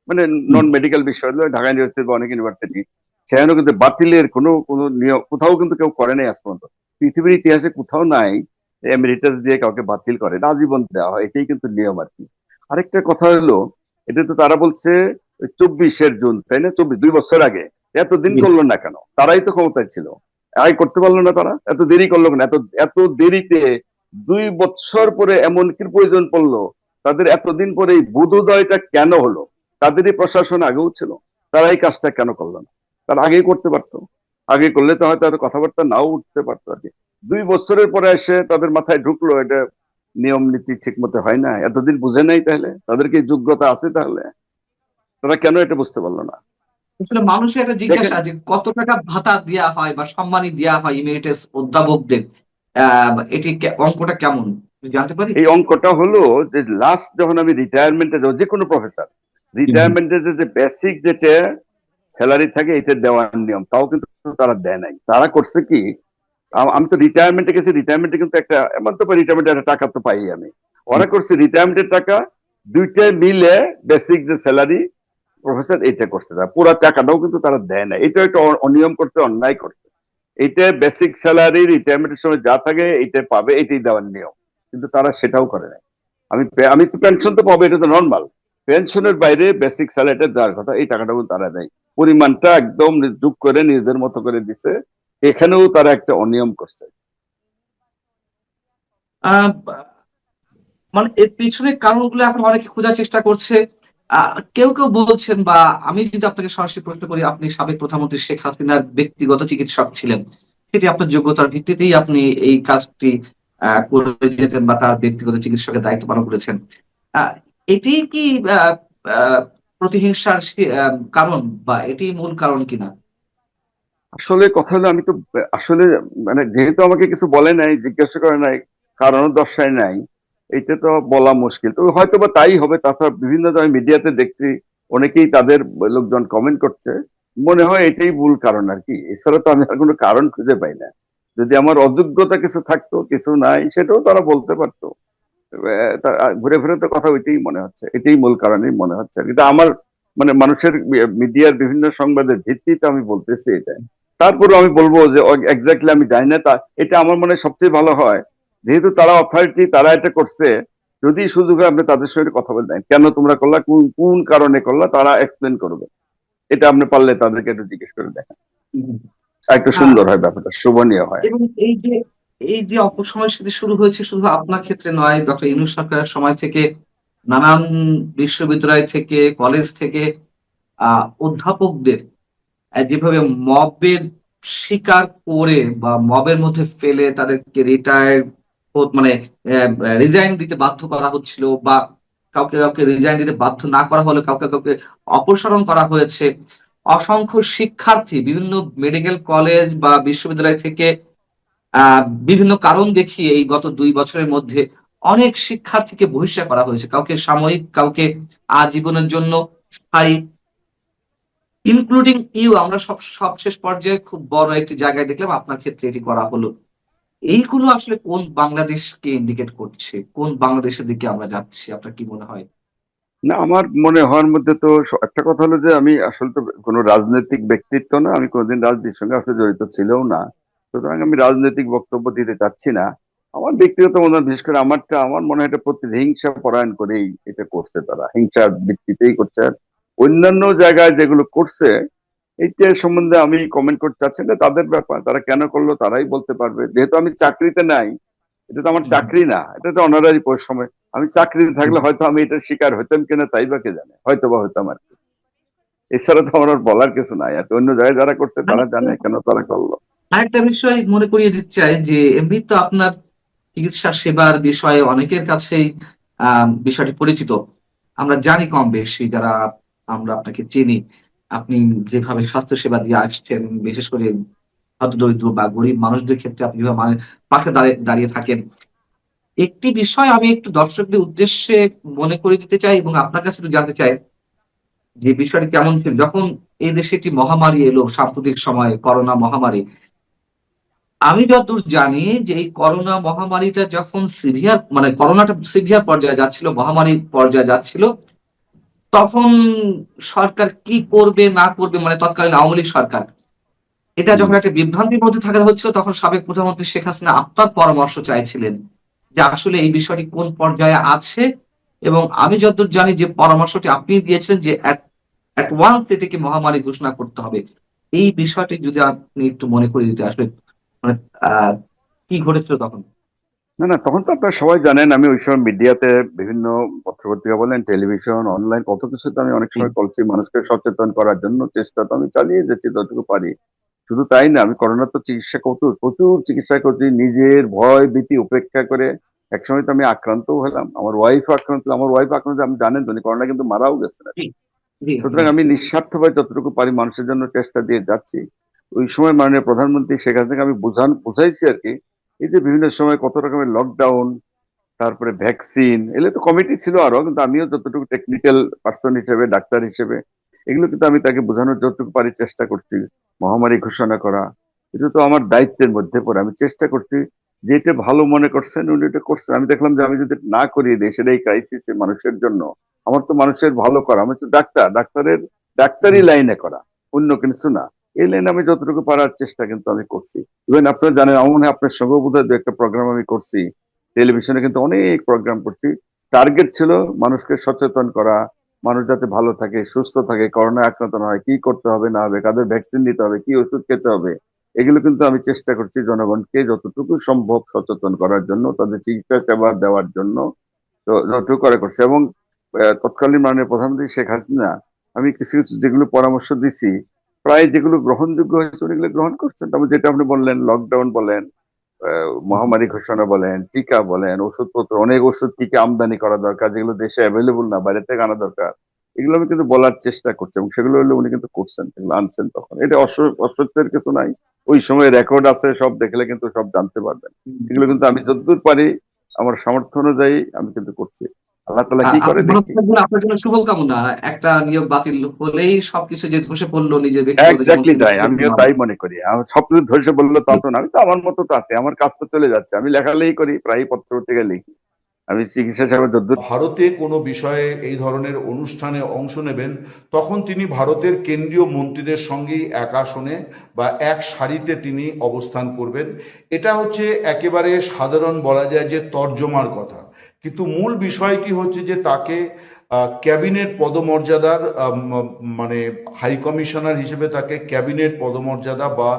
মানে নন মেডিকেল বিশ্ববিদ্যালয়, ঢাকা ইউনিভার্সিটি বা অনেক ইউনিভার্সিটি, সেখানেও কিন্তু বাতিলের কোনো নিয়ম কোথাও কিন্তু কেউ করে নাই আজ পর্যন্ত। পৃথিবীর ইতিহাসে কোথাও নাই এমেরিটাস দিয়ে কাউকে বাতিল করে, আজীবন দেওয়া হয়, এটাই কিন্তু নিয়ম আর কি। আরেকটা কথা হলো, এটা তো তারা বলছে 24 জুন, তাই না? 2 বছর আগে। এতদিন করলো না কেন? তারাই তো ক্ষমতায় ছিল, আয় করতে পারলো না তারা? এত দেরি করলো কেন? এত দেরিতে 2 বছর পরে এমন কি প্রয়োজন পড়লো? তাদের এতদিন পরে এই বোধোদয়টা কেন হলো? তাদেরই প্রশাসন আগেও ছিল, তারা এই কাজটা কেন করলো না? তারা আগেই করতে পারতো, আগে করলে তো হয়তো কথাবার্তা নাও উঠতে পারতো আর কি। 2 বছরের পরে এসে তাদের মাথায় ঢুকলো এটা নিয়ম নীতি ঠিক মতো হয় না, এতদিন বুঝে নাই, তাহলে তাদের কি যোগ্যতা আছে? তাহলে তারা কেন এটা বুঝতে পারলো না? আসলে মানুষের একটা দেখেন, জিজ্ঞাসা যে কত টাকা ভাতা দেওয়া হয় বা সম্মানী দেওয়া হয় ইমেরিটাস অধ্যাপকদের, এটি অঙ্কটা কেমন জানতে পারি? এই অঙ্কটা হলো যে লাস্ট যখন আমি রিটায়ারমেন্টে, যে কোনো প্রফেসর রিটায়ারমেন্টে যে বেসিক যেটা স্যালারি থাকে এটা দেওয়ার নিয়ম, তাও কিন্তু তারা দেয় নাই। তারা করছে কি, আমি তো রিটায়ারমেন্টে গেছি, রিটায়ারমেন্টে কিন্তু একটা এমন তো রিটায়ারমেন্টের একটা টাকা তো পাই আমি। ওরা করছে রিটায়ারমেন্টের টাকা দুইটাই মিলে বেসিক যে স্যালারি প্রফেসর, এটা করছে তারা, পুরো টাকাটাও কিন্তু তারা দেয় না। এটা একটা অনিয়ম করছে, অন্যায় করছে। এটা বেসিক স্যালারি রিটায়ারমেন্টের সময় যা থাকে এটা পাবে, এটাই দেওয়ার নিয়ম, কিন্তু তারা সেটাও করে নাই। আমি তো পেনশন তো পাবো, এটা তো নর্মাল। পেনশনের বাইরে বেসিক স্যালারিটা দেওয়ার কথা, এই টাকাটা কিন্তু তারা দেয়, পরিমাণটা একদম যোগ করে নিজেদের মতো করে দিছে। এখানেও তারা একটা অনিয়ম করছে। আহ মানে এর পিছনে কারণগুলো এখন অনেকে খোঁজার চেষ্টা করছে। কেউ কেউ বলছেন, বা আমি যদি আপনাকে সরাসরি প্রশ্ন করি, আপনি সাবেক প্রধানমন্ত্রী শেখ হাসিনার ব্যক্তিগত চিকিৎসক ছিলেন, সেটি আপনার যোগ্যতার ভিত্তিতেই আপনি এই কাজটি করে যেতেন বা তার ব্যক্তিগত চিকিৎসকের দায়িত্ব পালন করেছেন। আহ এটি কি আহ আহ প্রতিহিংসার কারণ, বা এটি মূল কারণ কিনা? আসলে কথা হলো, আমি তো আসলে মানে যেহেতু আমাকে কিছু বলে নাই, জিজ্ঞাসা করে নাই, কারণও দর্শায় নাই, এটা তো বলা মুশকিল। তবে হয়তো বা তাই হবে। তাছাড়া বিভিন্ন মিডিয়াতে দেখছি অনেকেই তাদের লোকজন কমেন্ট করছে, মনে হয় এটাই মূল কারণ আর কি। এছাড়া তো আমি আর কোনো কারণ খুঁজে পাই না। যদি আমার অযোগ্যতা কিছু থাকতো, কিছু নাই, সেটাও তারা বলতে পারতো। ঘুরে ফিরে তো কথা ওইটাই মনে হচ্ছে, এটাই মূল কারণেই মনে হচ্ছে। কিন্তু আমার মানে মানুষের মিডিয়ার বিভিন্ন সংবাদের ভিত্তিতে আমি বলতেছি এটা। তারপরে আমি বলবো যে এক্স্যাক্টলি আমি জানি না, তা এটা আমার মনে হয় সবচেয়ে ভালো হয়, যেহেতু তারা অথরিটি, তারা এটা করছে, যদি সুযোগ হয় আপনি তাদের সঙ্গে কথা বলে দেন, কেন তোমরা করলা, কোন কোন কারণে করলা, তারা এক্সপ্লেন করবে। এটা আপনি পারলে তাদেরকে একটু জিজ্ঞেস করে দেখেন, হুম। একটু আহ, সুন্দর হয়, ব্যাপারটা শোভনীয় হয়। এবং এই যে অপসংস্কৃতি শুরু হয়েছে শুধু আপনার ক্ষেত্রে নয়, ডক্টর ইউনূস সরকারের সময় থেকে নানান বিশ্ববিদ্যালয় থেকে, কলেজ থেকে অধ্যাপকদের যেভাবে মবের শিকার করে বা মবের মধ্যে ফেলে তাদেরকে মানে রিজাইন দিতে বাধ্য করা হচ্ছিল, বা কাউকে কাউকে রিজাইন দিতে বাধ্য না করা হলে কাউকে কাউকে অপসারণ করা হয়েছে। অসংখ্য শিক্ষার্থী বিভিন্ন মেডিকেল কলেজ বা বিশ্ববিদ্যালয় থেকে বিভিন্ন কারণ দেখিয়ে এই গত 2 বছরের মধ্যে অনেক শিক্ষার্থীকে বহিষ্কার করা হয়েছে, কাউকে সাময়িক, কাউকে আজীবনের জন্য স্থায়ী, ইনক্লুডিং ইউ। আমরা সবশেষ পর্যায়ে খুব বড় একটি জায়গায় দেখলাম আপনার ক্ষেত্রে এটি করা হলো। এইগুলো আসলে কোন বাংলাদেশকে ইন্ডিকেট করছে, কোন বাংলাদেশের দিকে আমরা যাচ্ছি, আপনার কি মনে হয়? না, আমার মনে হওয়ার মধ্যে তো একটা কথা হলো যে আমি আসলে তো কোনো রাজনৈতিক ব্যক্তিত্ব না, আমি কোনোদিন রাজনীতির সঙ্গে আসলে জড়িত ছিলও না, সুতরাং আমি রাজনৈতিক বক্তব্য দিতে চাচ্ছি না। আমার ব্যক্তিগত মনে হয়, বিশেষ করে আমার মনে হয় এটা প্রতিহিংসা পরায়ণ করেই এটা করছে, তারা হিংসার ভিত্তিতেই করছে। আর অন্যান্য জায়গায় যেগুলো করছে, এইটা সম্বন্ধে আমি কমেন্ট করতে চাচ্ছি না, তাদের ব্যাপার, তারা কেন করলো তারাই বলতে পারবে। যেহেতু আমি চাকরিতে নাই, এটা তো আমার চাকরি না, এটা তো অনারারি পরিশ্রমে। আমি চাকরিতে থাকলে হয়তো আমি এটার শিকার হইতাম কিনা তাই বা কে জানে, হয়তো বা হইতাম আর কি। এছাড়া তো আমার আর বলার কিছু নাই আর কি। অন্য জায়গায় যারা করছে তারা জানে কেন তারা করলো। আরেকটা বিষয় মনে করিয়ে দিতে চাই যে এমনি তো আপনার চিকিৎসা সেবার বিষয়ে অনেকের কাছেই বিষয়টি পরিচিত। আমরা জানি কম বেশি যারা আমরা আপনাকে চিনি, আপনি যেভাবে স্বাস্থ্য সেবা দিয়ে আসছেন, বিশেষ করে হতদরিদ্র বা গরিব মানুষদের ক্ষেত্রে আপনি যেভাবে পাশে দাঁড়িয়ে দাঁড়িয়ে থাকেন। একটি বিষয় আমি একটু দর্শকদের উদ্দেশ্যে মনে করে দিতে চাই এবং আপনার কাছে একটু জানতে চাই যে বিষয়টি কেমন ছিল যখন এই দেশে একটি মহামারী এলো, সাম্প্রতিক সময়ে করোনা মহামারী। আমি যতদূর জানি যে এই করোনা মহামারীটা যখন সিভিয়ার, মানে করোনাটা সিভিয়ার পর্যায়ে যাচ্ছিল, মহামারী পর্যায়ে যাচ্ছিল, তখন সরকার কি করবে না করবে, মানে তৎকালীন আওয়ামী লীগ সরকার, এটা যখন একটা বিভ্রান্তির মধ্যে থাকা হচ্ছিল, তখন সাবেক প্রধানমন্ত্রী শেখ হাসিনা আপনার পরামর্শ চাইছিলেন যে আসলে এই বিষয়টি কোন পর্যায়ে আছে। এবং আমি যতদূর জানি যে পরামর্শটি আপনি দিয়েছিলেন যে অ্যাট ওয়ান্স এটাকে মহামারী ঘোষণা করতে হবে। এই বিষয়টি যদি আপনি একটু মনে করে দিতে, আসলে মানে কি ঘটেছিল তখন? না না, তখন তো আপনারা সবাই জানেন আমি ওই সময় মিডিয়াতে বিভিন্ন পত্রপত্রিকা বলেন, টেলিভিশন, অনলাইন, কত কিছুতে আমি অনেক সময় করছি মানুষকে সচেতন করার জন্য। চেষ্টা তো আমি চালিয়ে যাচ্ছি যতটুকু পারি। শুধু তাই না, আমি করোনার তো চিকিৎসা প্রচুর প্রচুর চিকিৎসা করছি, নিজের ভয় ভীতি উপেক্ষা করে। একসময় তো আমি আক্রান্তও হলাম, আমার ওয়াইফ আক্রান্ত, আপনি জানেন তো উনি করোনা কিন্তু মারাও গেছেন। জি জি জি। সুতরাং আমি নিঃস্বার্থভাবে যতটুকু পারি মানুষের জন্য চেষ্টা দিয়ে যাচ্ছি। ওই সময় মাননীয় প্রধানমন্ত্রী শেখ হাসিনাকে আমি বুঝাইছি আর কি, এই যে বিভিন্ন সময় কত রকমের লকডাউন, তারপরে ভ্যাকসিন, এগুলো তো কমিটি ছিল আরো, কিন্তু আমিও যতটুকু টেকনিক্যাল পার্সন হিসেবে, ডাক্তার হিসেবে, এগুলো কিন্তু আমি তাকে বোঝানোর যতটুকু পারি চেষ্টা করছি। মহামারী ঘোষণা করা, এটা তো আমার দায়িত্বের মধ্যে পড়ে। আমি চেষ্টা করছি, যেটা ভালো মনে করছেন উনি এটা করছেন। আমি দেখলাম যে আমি যদি না করি দেশের এই ক্রাইসিসে মানুষের জন্য, আমার তো মানুষের ভালো করা, আমি তো ডাক্তারের ডাক্তারি লাইনে করা, অন্য কিছু না। এই লাইনে আমি যতটুকু পারার চেষ্টা কিন্তু আমি করছি। ইভেন আপনারা জানেন, আমার মনে হয় আপনার সঙ্গে বোধহয় দু একটা প্রোগ্রাম আমি করছি টেলিভিশনে, কিন্তু অনেক প্রোগ্রাম করছি। টার্গেট ছিল মানুষকে সচেতন করা, মানুষ যাতে ভালো থাকে, সুস্থ থাকে, করোনা আক্রান্ত না হয়, কি করতে হবে না হবে, কাদের ভ্যাকসিন নিতে হবে, কি ওষুধ খেতে হবে, এগুলো কিন্তু আমি চেষ্টা করছি জনগণকে যতটুকু সম্ভব সচেতন করার জন্য, তাদের চিকিৎসা সেবা দেওয়ার জন্য। তো যতটুকু করে করছে। এবং তৎকালীন মাননীয় প্রধানমন্ত্রী শেখ হাসিনা, আমি কিছু কিছু যেগুলো পরামর্শ দিছি, প্রায় যেগুলো গ্রহণযোগ্য হয়েছে উনি এগুলো গ্রহণ করছেন। তারপর যেটা আপনি বললেন লকডাউন বলেন, মহামারী ঘোষণা বলেন, টিকা বলেন, ওষুধপত্র, অনেক ওষুধ টিকা আমদানি করা দরকার যেগুলো দেশে অ্যাভেলেবল না, বাইরে থেকে আনা দরকার, এগুলো আমি কিন্তু বলার চেষ্টা করছি। এবং সেগুলো হলে উনি কিন্তু করছেন, এগুলো আনছেন। তখন এটা অসত্যের কিছু নাই, ওই সময় রেকর্ড আছে, সব দেখলে কিন্তু সব জানতে পারবেন। এগুলো কিন্তু আমি যতদূর পারি আমার সামর্থ্য অনুযায়ী আমি কিন্তু করছি। আল্লাহ তালা কি করে আপনি ভালো দেখি। থাকবেন, আপনার জন্য শুভকামনা। একটা নিয়োগ বাতিল হলেই সবকিছু যে ধসে পড়লো নিজের ব্যক্তিগত জীবন এক্স্যাক্টলি থেকে, তাই, আমিও তাই মনে করি। আমার সবকিছু ধসে বললো তা তো না, আমি তো আমার মতো তো আছে, আমার কাজ তো চলে যাচ্ছে, আমি লেখালেখি করি, প্রায় পত্র পত্রিকা লিখি, আমি চিকিৎসা সেবা যদ্দূর। ভারতে কোনো বিষয়ে এই ধরনের অনুষ্ঠানে অংশ নেবেন, তখন তিনি ভারতের কেন্দ্রীয় মন্ত্রীদের সঙ্গেই এক আসনে বা এক সারিতে তিনি অবস্থান করবেন। এটা হচ্ছে একেবারে সাধারণ, বলা যায় যে তর্জমার কথা। কিন্তু মূল বিষয়টি হচ্ছে যে তাকে ক্যাবিনেট পদমর্যাদার মানে হাই কমিশনার হিসেবে তাকে ক্যাবিনেট পদমর্যাদা বা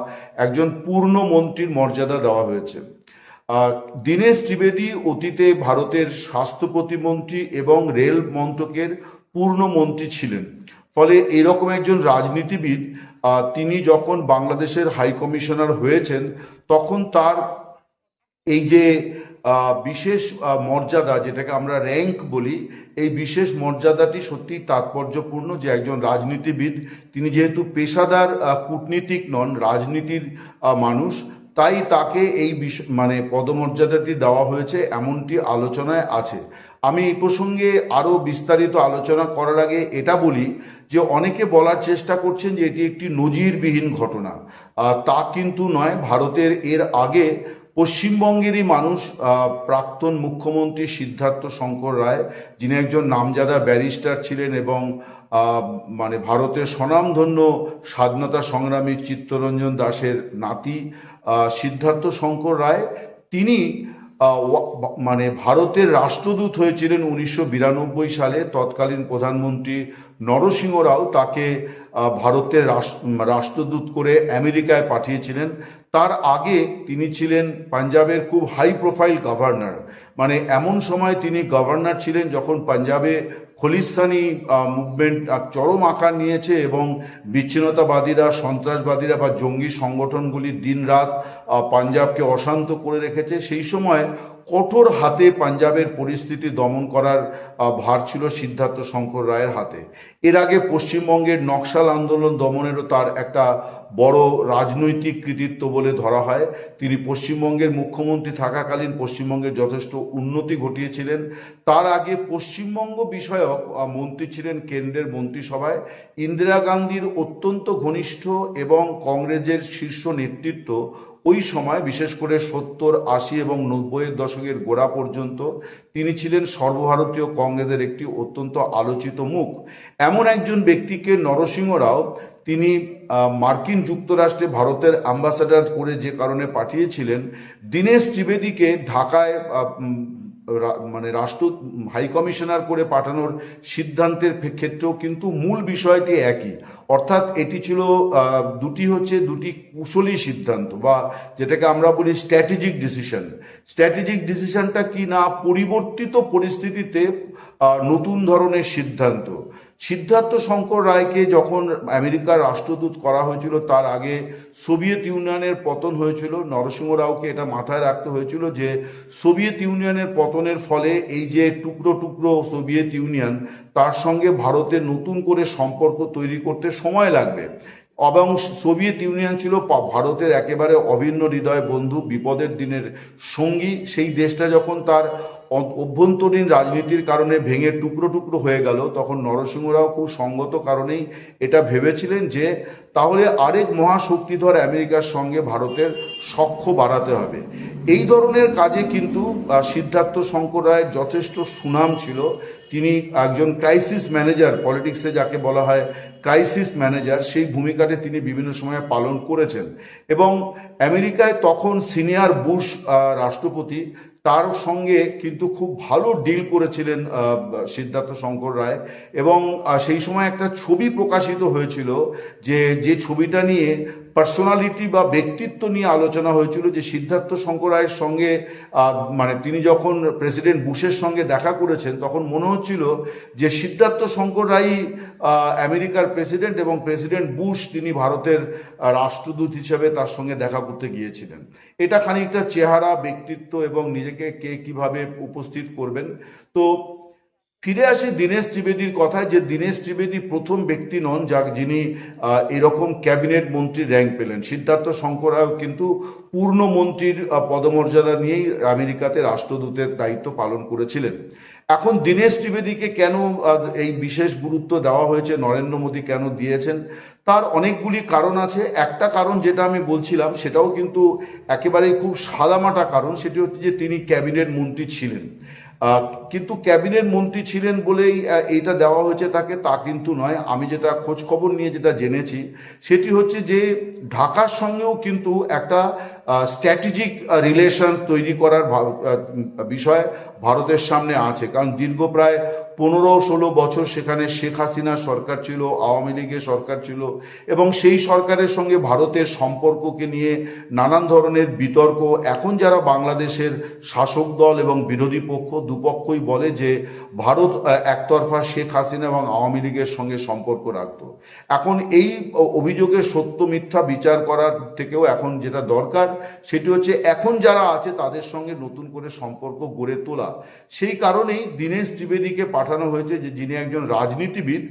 একজন পূর্ণ মন্ত্রীর মর্যাদা দেওয়া হয়েছে। দীনেশ ত্রিবেদী অতীতে ভারতের স্বাস্থ্য প্রতিমন্ত্রী এবং রেল মন্ত্রকের পূর্ণমন্ত্রী ছিলেন। ফলে এরকম একজন রাজনীতিবিদ তিনি যখন বাংলাদেশের হাই কমিশনার হয়েছেন, তখন তার এই যে বিশেষ মর্যাদা, যেটাকে আমরা র্যাঙ্ক বলি, এই বিশেষ মর্যাদাটি সত্যি তাৎপর্যপূর্ণ। যে একজন রাজনীতিবিদ, তিনি যেহেতু পেশাদার কূটনীতিক নন, রাজনীতির মানুষ, তাই তাকে এই মানে পদমর্যাদাটি দেওয়া হয়েছে, এমনটি আলোচনায় আছে। আমি এই প্রসঙ্গে আরো বিস্তারিত আলোচনা করার আগে এটা বলি যে অনেকে বলার চেষ্টা করছেন যে এটি একটি নজিরবিহীন ঘটনা। তা কিন্তু নয়। ভারতের এর আগে পশ্চিমবঙ্গেরই মানুষ, প্রাক্তন মুখ্যমন্ত্রী সিদ্ধার্থ শঙ্কর রায়, যিনি একজন নামজাদা ব্যারিস্টার ছিলেন এবং মানে ভারতের স্বনামধন্য স্বাধীনতা সংগ্রামী চিত্তরঞ্জন দাসের নাতি, সিদ্ধার্থ শঙ্কর রায়, তিনি মানে ভারতের রাষ্ট্রদূত হয়েছিলেন 1992 সালে। তৎকালীন প্রধানমন্ত্রী নরসিংহ রাও তাকে ভারতের রাষ্ট্রদূত করে আমেরিকায় পাঠিয়েছিলেন। তার আগে তিনি ছিলেন পাঞ্জাবের খুব হাই প্রোফাইল গভর্নর। মানে এমন সময় তিনি গভর্নর ছিলেন যখন পাঞ্জাবে খলিস্তানি মুভমেন্ট চরম আকার নিয়েছে এবং বিচ্ছিন্নতাবাদীরা, সন্ত্রাসবাদীরা বা জঙ্গি সংগঠনগুলি দিনরাত পাঞ্জাবকে অশান্ত করে রেখেছে। সেই সময় কঠোর হাতে পাঞ্জাবের পরিস্থিতি দমন করার ভার ছিল সিদ্ধার্থ শঙ্কর রায়ের হাতে। এর আগে পশ্চিমবঙ্গের নকশাল আন্দোলন দমনেরও তার একটা বড় রাজনৈতিক কৃতিত্ব বলে ধরা হয়। তিনি পশ্চিমবঙ্গের মুখ্যমন্ত্রী থাকাকালীন পশ্চিমবঙ্গের যথেষ্ট উন্নতি ঘটিয়েছিলেন। তার আগে পশ্চিমবঙ্গ বিষয়ক মন্ত্রী ছিলেন কেন্দ্রের মন্ত্রিসভায়। ইন্দিরা গান্ধীর অত্যন্ত ঘনিষ্ঠ এবং কংগ্রেসের শীর্ষ নেতৃত্ব ওই সময় বিশেষ করে 70, 80 এবং 90-এর দশকের গোড়া পর্যন্ত তিনি ছিলেন সর্বভারতীয় কংগ্রেসের একটি অত্যন্ত আলোচিত মুখ। এমন একজন ব্যক্তিকে নরসিংহ রাও তিনি মার্কিন যুক্তরাষ্ট্রে ভারতের অ্যাম্বাসাডার করে যে কারণে পাঠিয়েছিলেন, দীনেশ ত্রিবেদীকে ঢাকায় মানে রাষ্ট্র হাই কমিশনার করে পাঠানোর সিদ্ধান্তের ক্ষেত্রেও কিন্তু মূল বিষয়টি একই, অর্থাৎ এটি ছিল দুটি কুশলী সিদ্ধান্ত, বা যেটাকে আমরা বলি স্ট্র্যাটেজিক ডিসিশন। স্ট্র্যাটেজিক ডিসিশনটা কি না, পরিবর্তিত পরিস্থিতিতে নতুন ধরনের সিদ্ধান্ত। সিদ্ধার্থ শঙ্কর রায়কে যখন আমেরিকার রাষ্ট্রদূত করা হয়েছিল, তার আগে সোভিয়েত ইউনিয়নের পতন হয়েছিল। নরসিংহ রাওকে এটা মাথায় রাখতে হয়েছিল যে সোভিয়েত ইউনিয়নের পতনের ফলে এই যে টুকরো টুকরো সোভিয়েত ইউনিয়ন, তার সঙ্গে ভারতের নতুন করে সম্পর্ক তৈরি করতে সময় লাগবে। এবং সোভিয়েত ইউনিয়ন ছিল ভারতের একেবারে অভিন্ন হৃদয় বন্ধু, বিপদের দিনের সঙ্গী। সেই দেশটা যখন তার অভ্যন্তরীণ রাজনীতির কারণে ভেঙে টুকরো টুকরো হয়ে গেল, তখন নরসিংহ রাও খুব সঙ্গত কারণেই এটা ভেবেছিলেন যে তাহলে আরেক মহাশক্তিধর আমেরিকার সঙ্গে ভারতের সখ্য বাড়াতে হবে। এই ধরনের কাজে কিন্তু সিদ্ধার্থ শঙ্কর রায়ের যথেষ্ট সুনাম ছিল। তিনি একজন ক্রাইসিস ম্যানেজার, পলিটিক্সে যাকে বলা হয় ক্রাইসিস ম্যানেজার, সেই ভূমিকাটি তিনি বিভিন্ন সময়ে পালন করেছেন। এবং আমেরিকায় তখন সিনিয়র বুশ রাষ্ট্রপতি, তার সঙ্গে কিন্তু খুব ভালো ডিল করেছিলেন সিদ্ধার্থ শঙ্কর রায়। এবং সেই সময় একটা ছবি প্রকাশিত হয়েছিল যে ছবিটা নিয়ে পার্সোনালিটি বা ব্যক্তিত্ব নিয়ে আলোচনা হয়েছিল, যে সিদ্ধার্থ শঙ্কর রায়ের সঙ্গে মানে তিনি যখন প্রেসিডেন্ট বুশের সঙ্গে দেখা করেছেন, তখন মনে হচ্ছিল যে সিদ্ধার্থ শঙ্কর রায় আমেরিকার প্রেসিডেন্ট এবং প্রেসিডেন্ট বুশ তিনি ভারতের রাষ্ট্রদূত হিসেবে তার সঙ্গে দেখা করতে গিয়েছিলেন। এটা খানিকটা চেহারা, ব্যক্তিত্ব এবং নিজেকে কে কিভাবে উপস্থিত করবেন। তো ফিরে আসি দীনেশ ত্রিবেদীর কথায়, যে দীনেশ ত্রিবেদী প্রথম ব্যক্তি নন যিনি এরকম ক্যাবিনেট মন্ত্রীর র্যাঙ্ক পেলেন। সিদ্ধার্থ শঙ্কর রাও কিন্তু পূর্ণ মন্ত্রীর পদমর্যাদা নিয়েই আমেরিকাতে রাষ্ট্রদূতের দায়িত্ব পালন করেছিলেন। এখন দীনেশ ত্রিবেদীকে কেন এই বিশেষ গুরুত্ব দেওয়া হয়েছে, নরেন্দ্র মোদী কেন দিয়েছেন, তার অনেকগুলি কারণ আছে। একটা কারণ যেটা আমি বলছিলাম, সেটাও কিন্তু একেবারেই খুব সাদামাটা কারণ, সেটি হচ্ছে যে তিনি ক্যাবিনেট মন্ত্রী ছিলেন। কিন্তু ক্যাবিনেট মন্ত্রী ছিলেন বলেই এইটা দেওয়া হয়েছে তাকে, তা কিন্তু নয়। আমি যেটা খোঁজ খবর নিয়ে যেটা জেনেছি, সেটি হচ্ছে যে ঢাকার সঙ্গেও কিন্তু একটা স্ট্র্যাটেজিক রিলেশন তৈরি করার বিষয় ভারতের সামনে আছে। কারণ দীর্ঘ প্রায় 15-16 বছর সেখানে শেখ হাসিনার সরকার ছিল, আওয়ামী লীগের সরকার ছিল, এবং সেই সরকারের সঙ্গে ভারতের সম্পর্ককে নিয়ে নানান ধরনের বিতর্ক। এখন যারা বাংলাদেশের শাসক দল এবং বিরোধী পক্ষ, দুপক্ষই বলে যে ভারত একতরফা শেখ হাসিনা এবং আওয়ামী লীগের সঙ্গে সম্পর্ক রাখত। এখন এই অভিযোগের সত্য মিথ্যা বিচার করার থেকেও এখন যেটা দরকার, সেটি হচ্ছে এখন যারা আছে তাদের সঙ্গে নতুন করে সম্পর্ক গড়ে তোলা। সেই কারণেই দীনেশ ত্রিবেদীকে পাঠানো হয়েছে, যে যিনি একজন রাজনীতিবিদ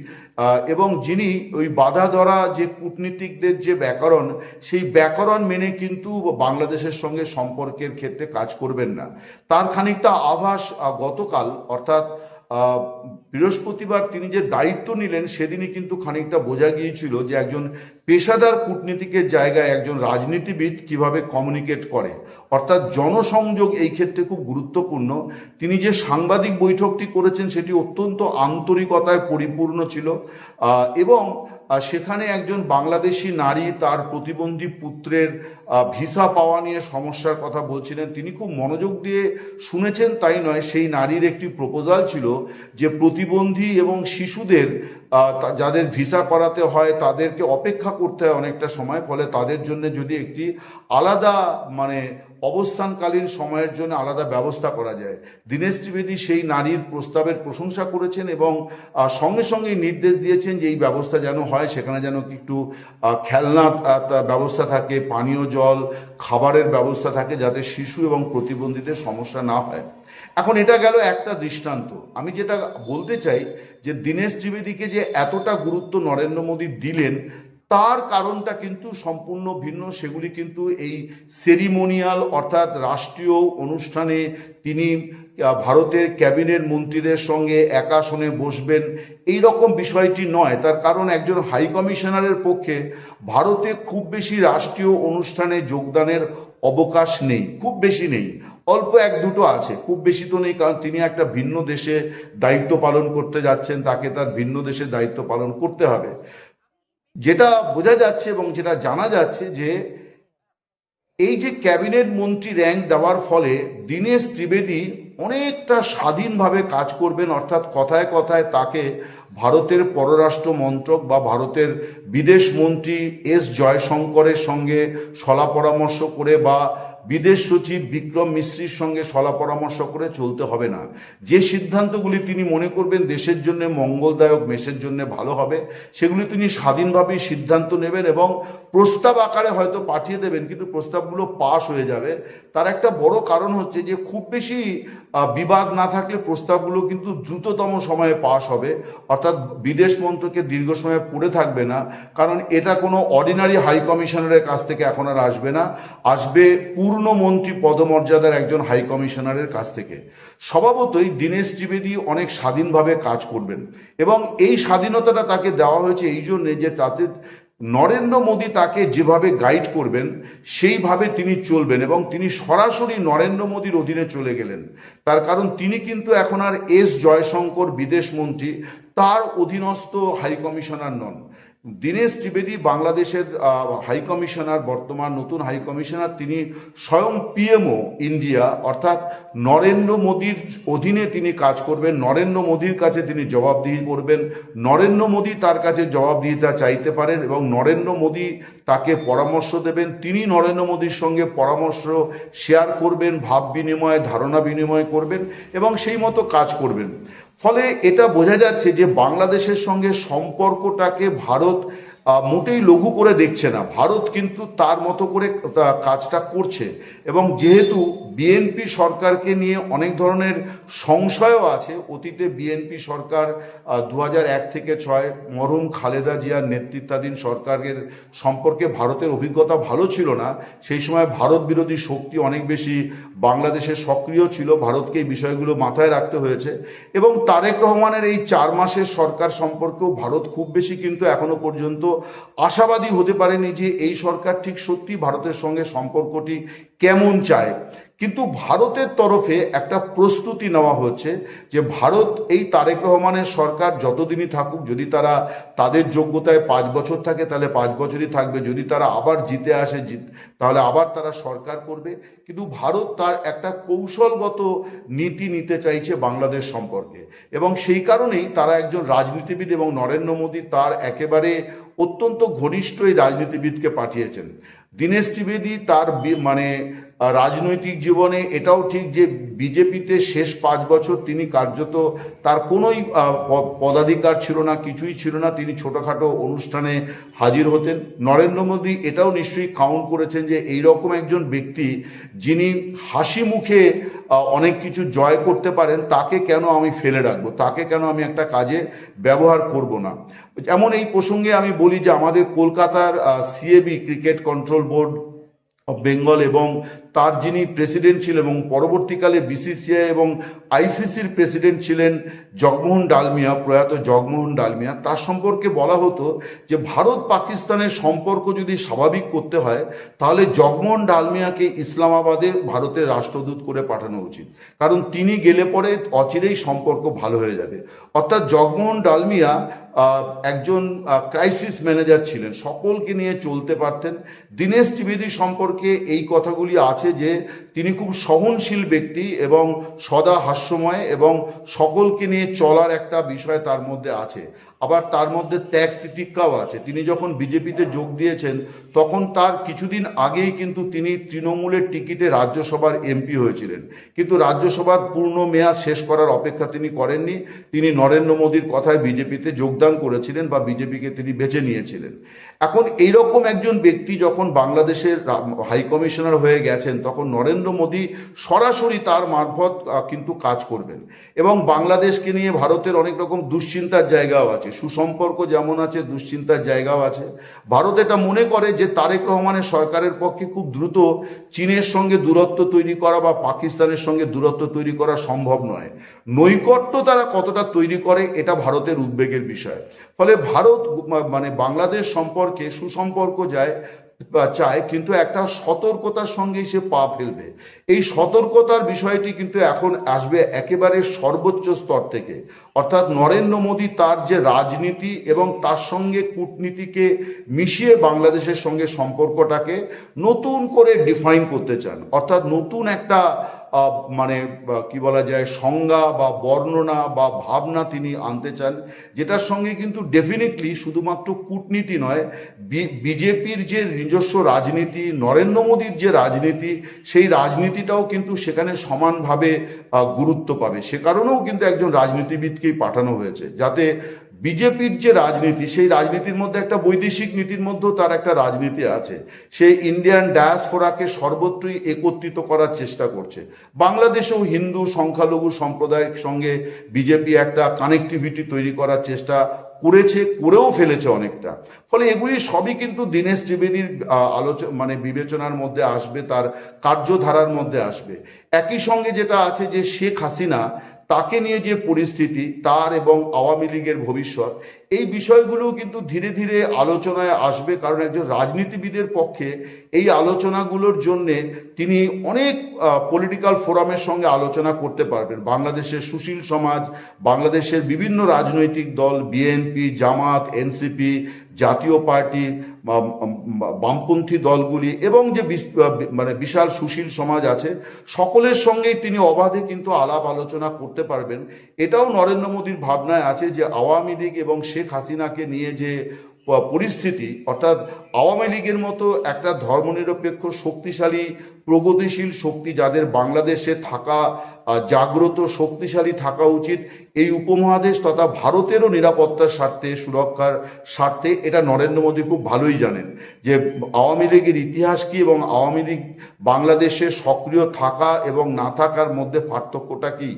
এবং যিনি ওই বাধা ধরা যে কূটনীতিকদের যে ব্যাকরণ, সেই ব্যাকরণ মেনে কিন্তু বাংলাদেশের সঙ্গে সম্পর্কের ক্ষেত্রে কাজ করবেন না। তার খানিকটা আভাস গতকাল, অর্থাৎ বৃহস্পতিবার তিনি যে দায়িত্ব নিলেন, সেদিনই কিন্তু খানিকটা বোঝা গিয়েছিল যে একজন পেশাদার কূটনীতিকের জায়গায় একজন রাজনীতিবিদ কিভাবে কমিউনিকেট করে, অর্থাৎ জনসংযোগ এই ক্ষেত্রে খুব গুরুত্বপূর্ণ। তিনি যে সাংবাদিক বৈঠকটি করেছেন, সেটি অত্যন্ত আন্তরিকতায় পরিপূর্ণ ছিল এবং সেখানে একজন বাংলাদেশি নারী তার প্রতিবন্ধী পুত্রের ভিসা পাওয়া নিয়ে সমস্যার কথা বলছিলেন। তিনি খুব মনোযোগ দিয়ে শুনেছেন তাই নয়, সেই নারীর একটি প্রপোজাল ছিল যে প্রতিবন্ধী এবং শিশুদের যাদের ভিসা করাতে হয় তাদেরকে অপেক্ষা করতে হয় অনেকটা সময়, ফলে তাদের জন্য যদি একটি আলাদা মানে অবস্থানকালীন সময়ের জন্য আলাদা ব্যবস্থা করা যায়। দীনেশ ত্রিবেদী সেই নারীর প্রস্তাবের প্রশংসা করেছেন এবং সঙ্গে সঙ্গে নির্দেশ দিয়েছেন যে এই ব্যবস্থা যেন হয়, সেখানে যেন একটু খেলনা ব্যবস্থা থাকে, পানীয় জল, খাবারের ব্যবস্থা থাকে, যাতে শিশু এবং প্রতিবন্ধীদের সমস্যা না হয়। এখন এটা গেল একটা দৃষ্টান্ত। আমি যেটা বলতে চাই, যে দীনেশ ত্রিবেদীকে যে এতটা গুরুত্ব নরেন্দ্র মোদী দিলেন, তার কারণটা কিন্তু সম্পূর্ণ ভিন্ন। সেগুলি কিন্তু এই সেরিমোনিয়াল অর্থাৎ রাষ্ট্রীয় অনুষ্ঠানে তিনি ভারতের ক্যাবিনেট মন্ত্রীদের সঙ্গে এক আসনে বসবেন, এই রকম বিষয়টি নয়। তার কারণ একজন হাই কমিশনারের পক্ষে ভারতে খুব বেশি রাষ্ট্রীয় অনুষ্ঠানে যোগদানের অবকাশ নেই, খুব বেশি নেই, অল্প এক দুটো আছে, খুব বেশি তো নেই, কারণ তিনি একটা ভিন্ন দেশে দায়িত্ব পালন করতে যাচ্ছেন, তাকে তার ভিন্ন দেশে দায়িত্ব পালন করতে হবে। যেটা বোঝা যাচ্ছে এবং যেটা জানা যাচ্ছে যে এই যে ক্যাবিনেট মন্ত্রী র্যাঙ্ক দেওয়ার ফলে দীনেশ ত্রিবেদী অনেকটা স্বাধীনভাবে কাজ করবেন, অর্থাৎ কথায় কথায় তাকে ভারতের পররাষ্ট্র মন্ত্রক বা ভারতের বিদেশ মন্ত্রী এস জয়শঙ্করের সঙ্গে সলা পরামর্শ করে বা বিদেশ সচিব বিক্রম মিশ্রির সঙ্গে সলা পরামর্শ করে চলতে হবে না। যে সিদ্ধান্তগুলি তিনি মনে করবেন দেশের জন্য মঙ্গলদায়ক, দেশের জন্য ভালো হবে, সেগুলি তিনি স্বাধীনভাবেই সিদ্ধান্ত নেবেন এবং প্রস্তাব আকারে হয়তো পাঠিয়ে দেবেন, কিন্তু প্রস্তাবগুলো পাশ হয়ে যাবে। তার একটা বড় কারণ হচ্ছে যে খুব বেশি বিবাদ না থাকলে প্রস্তাবগুলো কিন্তু দ্রুততম সময়ে পাশ হবে, অর্থাৎ বিদেশ মন্ত্রকে দীর্ঘ সময় পড়ে থাকবে না, কারণ এটা কোনো অর্ডিনারি হাই কমিশনারের কাছ থেকে এখন আর আসবে না, আসবে পূর্ণ মন্ত্রী পদমর্যাদার একজন হাই কমিশনারের কাছ থেকে। স্বভাবতই দীনেশ ত্রিবেদী অনেক স্বাধীনভাবে কাজ করবেন এবং এই স্বাধীনতাটা তাকে দেওয়া হয়েছে এই জন্যে যে তাতে নরেন্দ্র মোদী তাকে যেভাবে গাইড করবেন সেইভাবে তিনি চলবেন এবং তিনি সরাসরি নরেন্দ্র মোদীর অধীনে চলে গেলেন। তার কারণ তিনি কিন্তু এখন আর এস জয়শঙ্কর বিদেশ মন্ত্রী, তার অধীনস্থ হাই কমিশনার নন। দীনেশ ত্রিবেদী বাংলাদেশের হাই কমিশনার, বর্তমান নতুন হাই কমিশনার, তিনি স্বয়ং পিএমও ইন্ডিয়া, অর্থাৎ নরেন্দ্র মোদীর অধীনে তিনি কাজ করবেন, নরেন্দ্র মোদীর কাছে তিনি জবাবদিহি করবেন, নরেন্দ্র মোদী তার কাছে জবাবদিহিতা চাইতে পারেন এবং নরেন্দ্র মোদী তাকে পরামর্শ দেবেন, তিনি নরেন্দ্র মোদীর সঙ্গে পরামর্শ শেয়ার করবেন, ভাব বিনিময়, ধারণা বিনিময় করবেন এবং সেই মতো কাজ করবেন। ফলে এটা বোঝা যাচ্ছে যে বাংলাদেশের সঙ্গে সম্পর্কটাকে ভারত মোটেই লঘু করে দেখছে না, ভারত কিন্তু তার মতো করে কাজটা করছে এবং যেহেতু বিএনপি সরকারকে নিয়ে অনেক ধরনের সংশয়ও আছে, অতীতে বিএনপি সরকার 2001 থেকে 6 মরহুম খালেদা জিয়ার নেতৃত্বাধীন সরকারের সম্পর্কে ভারতের অভিজ্ঞতা ভালো ছিল না, সেই সময় ভারত বিরোধী শক্তি অনেক বেশি বাংলাদেশে সক্রিয় ছিল, ভারতকে এই বিষয়গুলো মাথায় রাখতে হয়েছে এবং তারেক রহমানের এই 4 মাসের সরকার সম্পর্কেও ভারত খুব বেশি কিন্তু এখনো পর্যন্ত আশাবাদী হতে পারেনি যে এই সরকার ঠিক সত্যি ভারতের সঙ্গে সম্পর্কটি কেমন চায়। কিন্তু ভারতের তরফে একটা প্রস্তুতি নেওয়া হচ্ছে যে ভারত এই তারেক রহমানের সরকার যতদিনই থাকুক, যদি তারা তাদের যোগ্যতায় 5 বছর থাকে তাহলে 5 বছরই থাকবে, যদি তারা আবার জিতে আসে তাহলে আবার তারা সরকার করবে, কিন্তু ভারত তার একটা কৌশলগত নীতি নিতে চাইছে বাংলাদেশ সম্পর্কে এবং সেই কারণেই তারা একজন রাজনীতিবিদ এবং নরেন্দ্র মোদী তার একেবারে অত্যন্ত ঘনিষ্ঠ এই রাজনীতিবিদকে পাঠিয়েছেন। দীনেশ ত্রিবেদী তার রাজনৈতিক জীবনে এটাও ঠিক যে বিজেপিতে শেষ 5 বছর তিনি কার্যত তার কোনোই পদাধিকার ছিল না, কিছুই ছিল না, তিনি ছোটখাটো অনুষ্ঠানে হাজির হতেন। নরেন্দ্র মোদী এটাও নিশ্চয়ই কাউন্ট করেছেন যে এইরকম একজন ব্যক্তি যিনি হাসি মুখে অনেক কিছু জয় করতে পারেন, তাকে কেন আমি ফেলে রাখবো, তাকে কেন আমি একটা কাজে ব্যবহার করব না। যেমন এই প্রসঙ্গে আমি বলি যে আমাদের কলকাতার CAB cricket control board of Bengal এবং তার যিনি প্রেসিডেন্ট ছিলেন এবং পরবর্তীকালে বিসিসিআই এবং আইসিসির প্রেসিডেন্ট ছিলেন জগমোহন ডালমিয়া, প্রয়াত জগমোহন ডালমিয়া, তার সম্পর্কে বলা হতো যে ভারত পাকিস্তানের সম্পর্ক যদি স্বাভাবিক করতে হয় তাহলে জগমোহন ডালমিয়াকে ইসলামাবাদে ভারতের রাষ্ট্রদূত করে পাঠানো উচিত, কারণ তিনি গেলে পরে অচিরেই সম্পর্ক ভালো হয়ে যাবে। অর্থাৎ জগমোহন ডালমিয়া একজন ক্রাইসিস ম্যানেজার ছিলেন, সকলকে নিয়ে চলতে পারতেন। দীনেশ ত্রিবেদী সম্পর্কে এই কথাগুলি আছে যে তিনি খুব সহনশীল ব্যক্তি এবং সদা হাস্যময় এবং সকলকে নিয়ে চলার একটা বিষয় তার মধ্যে আছে, আবার তার মধ্যে ত্যাগ তিতিক্ষাও আছে। তিনি যখন বিজেপিতে যোগ দিয়েছেন তখন তার কিছুদিন আগেই কিন্তু তিনি তৃণমূলের টিকিটে রাজ্যসভার এমপি হয়েছিলেন, কিন্তু রাজ্যসভার পূর্ণ মেয়াদ শেষ করার অপেক্ষা তিনি করেননি, তিনি নরেন্দ্র মোদীর কথায় বিজেপিতে যোগদান করেছিলেন বা বিজেপিকে তিনি বেছে নিয়েছিলেন। এখন এইরকম একজন ব্যক্তি যখন বাংলাদেশের হাই কমিশনার হয়ে গেছেন তখন নরেন্দ্র মোদী সরাসরি তার মারফত কিন্তু কাজ করবেন এবং বাংলাদেশকে নিয়ে ভারতের অনেক রকম দুশ্চিন্তার জায়গাও আছে, সুসম্পর্ক যেমন আছে দুশ্চিন্তার জায়গাও আছে। ভারত এটা মনে করে যে তারেক রহমানের সরকারের পক্ষে খুব দ্রুত চীনের সঙ্গে দূরত্ব তৈরি করা বা পাকিস্তানের সঙ্গে দূরত্ব তৈরি করা সম্ভব নয়। নৈকট্য তারা কতটা তৈরি করে এটা ভারতের উদ্বেগের বিষয়। ফলে ভারত বাংলাদেশ সম্পর্কে সুসম্পর্ক চায়, কিন্তু একটা সতর্কতার সঙ্গেই সে পা ফেলবে। এই সতর্কতার বিষয়টি কিন্তু এখন আসবে একেবারে সর্বোচ্চ স্তর থেকে, অর্থাৎ নরেন্দ্র মোদী তার যে রাজনীতি এবং তার সঙ্গে কূটনীতিকে মিশিয়ে বাংলাদেশের সঙ্গে সম্পর্কটাকে নতুন করে ডিফাইন করতে চান, অর্থাৎ নতুন একটা মানে কি বলা যায় সংজ্ঞা বা বর্ণনা বা ভাবনা তিনি আনতে চান, যেটার সঙ্গে কিন্তু ডেফিনেটলি শুধুমাত্র কূটনীতি নয়, বিজেপির যে নিজস্ব রাজনীতি, নরেন্দ্র মোদীর যে রাজনীতি, সেই রাজনীতিটাও কিন্তু সেখানে সমানভাবে গুরুত্ব পাবে। সে কারণেও কিন্তু একজন রাজনীতিবিদকেই পাঠানো হয়েছে, যাতে বিজেপির যে রাজনীতি, সেই রাজনীতির মধ্যে একটা বৈদেশিক নীতির মধ্যেও তার একটা রাজনীতি আছে। সে ইন্ডিয়ান ডায়াসপোরাকে সর্বত্রই একত্রিত করার চেষ্টা করছে। বাংলাদেশেও হিন্দু সংখ্যালঘু সম্প্রদায়ের সঙ্গে বিজেপি একটা কানেক্টিভিটি তৈরি করার চেষ্টা করেও ফেলেছে অনেকটা। ফলে এগুলি সবই কিন্তু দীনেশ ত্রিবেদীর মানে বিবেচনার মধ্যে আসবে, তার কার্যধারার মধ্যে আসবে। একই সঙ্গে যেটা আছে যে শেখ হাসিনা, তাকে নিয়ে যে পরিস্থিতি, তার এবং আওয়ামী লীগের ভবিষ্যৎ, এই বিষয়গুলো কিন্তু ধীরে ধীরে আলোচনায় আসবে। কারণ একজন রাজনীতিবিদের পক্ষে এই আলোচনাগুলোর জন্যে তিনি অনেক পলিটিক্যাল ফোরামের সঙ্গে আলোচনা করতে পারবেন। বাংলাদেশের সুশীল সমাজ, বাংলাদেশের বিভিন্ন রাজনৈতিক দল, বিএনপি, জামাত, এনসিপি, জাতীয় পার্টি, বামপন্থী দলগুলি এবং যে মানে বিশাল সুশীল সমাজ আছে, সকলের সঙ্গেই তিনি অবাধে কিন্তু আলাপ আলোচনা করতে পারবেন। এটাও নরেন্দ্র মোদীর ভাবনায় আছে যে আওয়ামী লীগ এবং শেখ হাসিনাকে নিয়ে যে পরিস্থিতি, অর্থাৎ আওয়ামী লীগের মতো একটা ধর্মনিরপেক্ষ শক্তিশালী প্রগতিশীল শক্তি যাদের বাংলাদেশে থাকা জাগ্রত শক্তিশালী থাকা উচিত, এই উপমহাদেশ তথা ভারতেরও নিরাপত্তার স্বার্থে, সুরক্ষার স্বার্থে, এটা নরেন্দ্র মোদী খুব ভালোই জানেন যে আওয়ামী লীগের ইতিহাস কি এবং আওয়ামী লীগ বাংলাদেশে সক্রিয় থাকা এবং না থাকার মধ্যে পার্থক্যটা কি।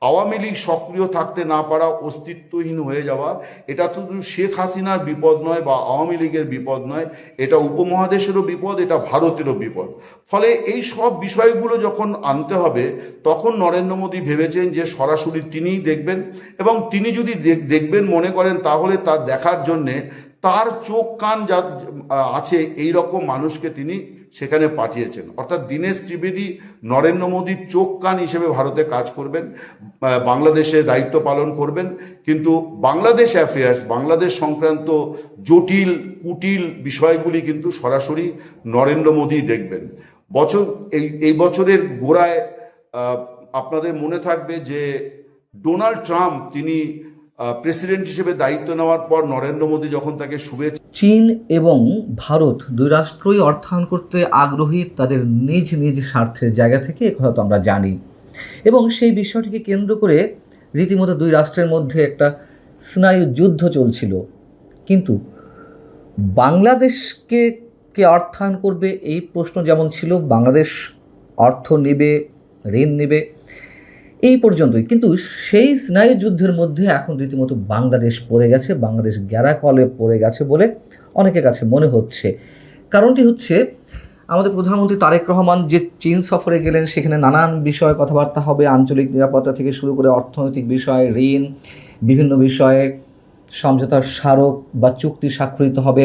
আওয়ামী লীগ সক্রিয় থাকতে না পারা, অস্তিত্বহীন হয়ে যাওয়া, এটা তো শুধু শেখ হাসিনার বিপদ নয় বা আওয়ামী লীগের বিপদ নয়, এটা উপমহাদেশেরও বিপদ, এটা ভারতেরও বিপদ। ফলে এই সব বিষয়গুলো যখন আনতে হবে, তখন নরেন্দ্র মোদী ভেবেছেন যে সরাসরি তিনিই দেখবেন, এবং তিনি যদি দেখবেন মনে করেন, তাহলে তার দেখার জন্যে তার চোখ কান যা আছে এই রকম মানুষকে তিনি সেখানে পাঠিয়েছেন। অর্থাৎ দীনেশ ত্রিবেদী নরেন্দ্র মোদীর চোখ কান হিসেবে ভারতে কাজ করবেন, বাংলাদেশে দায়িত্ব পালন করবেন, কিন্তু বাংলাদেশ অ্যাফেয়ার্স, বাংলাদেশ সংক্রান্ত জটিল কুটিল বিষয়গুলি কিন্তু সরাসরি নরেন্দ্র মোদী দেখবেন। এই বছরের গোড়ায় আপনাদের মনে থাকবে যে ডোনাল্ড ট্রাম্প, তিনি প্রেসিডেন্ট হিসেবে দায়িত্ব নেওয়ার পর নরেন্দ্র মোদী যখন তাকে শুভেচ্ছা, চীন এবং ভারত দুই রাষ্ট্রই অর্থায়ন করতে আগ্রহী তাদের নিজ নিজ স্বার্থের জায়গা থেকে, একথা তো আমরা জানি। এবং সেই বিষয়টিকে কেন্দ্র করে রীতিমতো দুই রাষ্ট্রের মধ্যে একটা স্নায়ু যুদ্ধ চলছিল। কিন্তু বাংলাদেশকে কে অর্থায়ন করবে এই প্রশ্ন যেমন ছিল, বাংলাদেশ অর্থ নেবে, ঋণ নেবে, এই পর্যন্তই। কিন্তু সেই স্নায়ু যুদ্ধের মধ্যে এখন রীতিমতো বাংলাদেশ পড়ে গেছে, বাংলাদেশ গ্যারাকলে পড়ে গেছে বলে অনেকের কাছে মনে হচ্ছে। কারণটি হচ্ছে, আমাদের প্রধানমন্ত্রী তারেক রহমান যে চীন সফরে গেলেন, সেখানে নানান বিষয়ে কথাবার্তা হবে, আঞ্চলিক নিরাপত্তা থেকে শুরু করে অর্থনৈতিক বিষয়, ঋণ, বিভিন্ন বিষয়ে সমঝোতার স্মারক বা চুক্তি স্বাক্ষরিত হবে।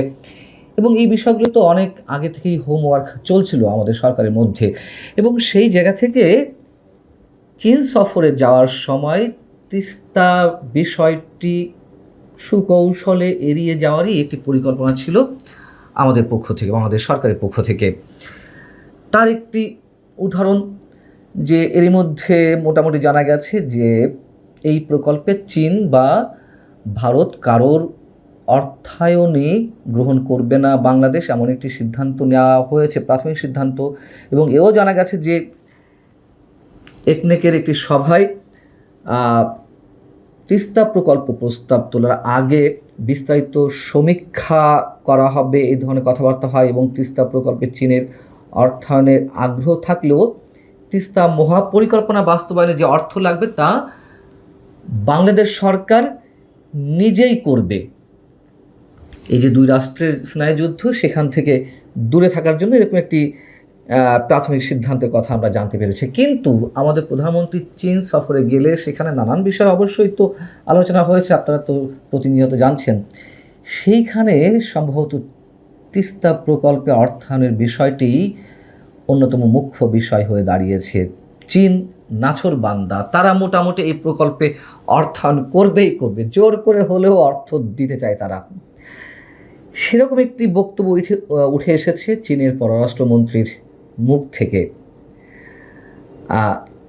এবং এই বিষয়গুলো তো অনেক আগে থেকেই হোমওয়ার্ক চলছিল আমাদের সরকারের মধ্যে। এবং সেই জায়গা থেকে চীন সফরে যাওয়ার সময় তিস্তা বিষয়টি সুকৌশলে এড়িয়ে যাওয়ারই একটি পরিকল্পনা ছিল আমাদের পক্ষ থেকে, আমাদের সরকারের পক্ষ থেকে। তার একটি উদাহরণ যে এরই মধ্যে মোটামুটি জানা গেছে যে এই প্রকল্পে চীন বা ভারত কারোর অর্থায়নে গ্রহণ করবে না বাংলাদেশ, এমন একটি সিদ্ধান্ত নেওয়া হয়েছে, প্রাথমিক সিদ্ধান্ত। এবং এও জানা গেছে যে একনেকের একটি সভায় তিস্তা প্রকল্প প্রস্তাব তোলার আগে বিস্তারিত সমীক্ষা করা হবে, এই ধরনের কথাবার্তা হয়। এবং তিস্তা প্রকল্পে চীনের অর্থায়নের আগ্রহ থাকলেও তিস্তা মহাপরিকল্পনা বাস্তবায়নে যে অর্থ লাগবে তা বাংলাদেশ সরকার নিজেই করবে। এই যে দুই রাষ্ট্রের স্নায়ুযুদ্ধ, সেখান থেকে দূরে থাকার জন্য এরকম একটি প্রাথমিক সিদ্ধান্তের কথা আমরা জানতে পেরেছি। কিন্তু আমাদের প্রধানমন্ত্রী চীন সফরে গেলে সেখানে নানান বিষয় অবশ্যই তো আলোচনা হয়েছে, আপনারা তো প্রতিনিয়ত জানছেন। সেইখানে সম্ভবত তিস্তা প্রকল্পে অর্থায়নের বিষয়টি অন্যতম মুখ্য বিষয় হয়ে দাঁড়িয়েছে। চীন নাছোড়বান্দা, তারা মোটামুটি এই প্রকল্পে অর্থায়ন করবেই করবে, জোর করে হলেও অর্থ দিতে চায় তারা। সেরকম একটি বক্তব্য উঠে এসেছে চীনের পররাষ্ট্রমন্ত্রীর মুখ থেকে।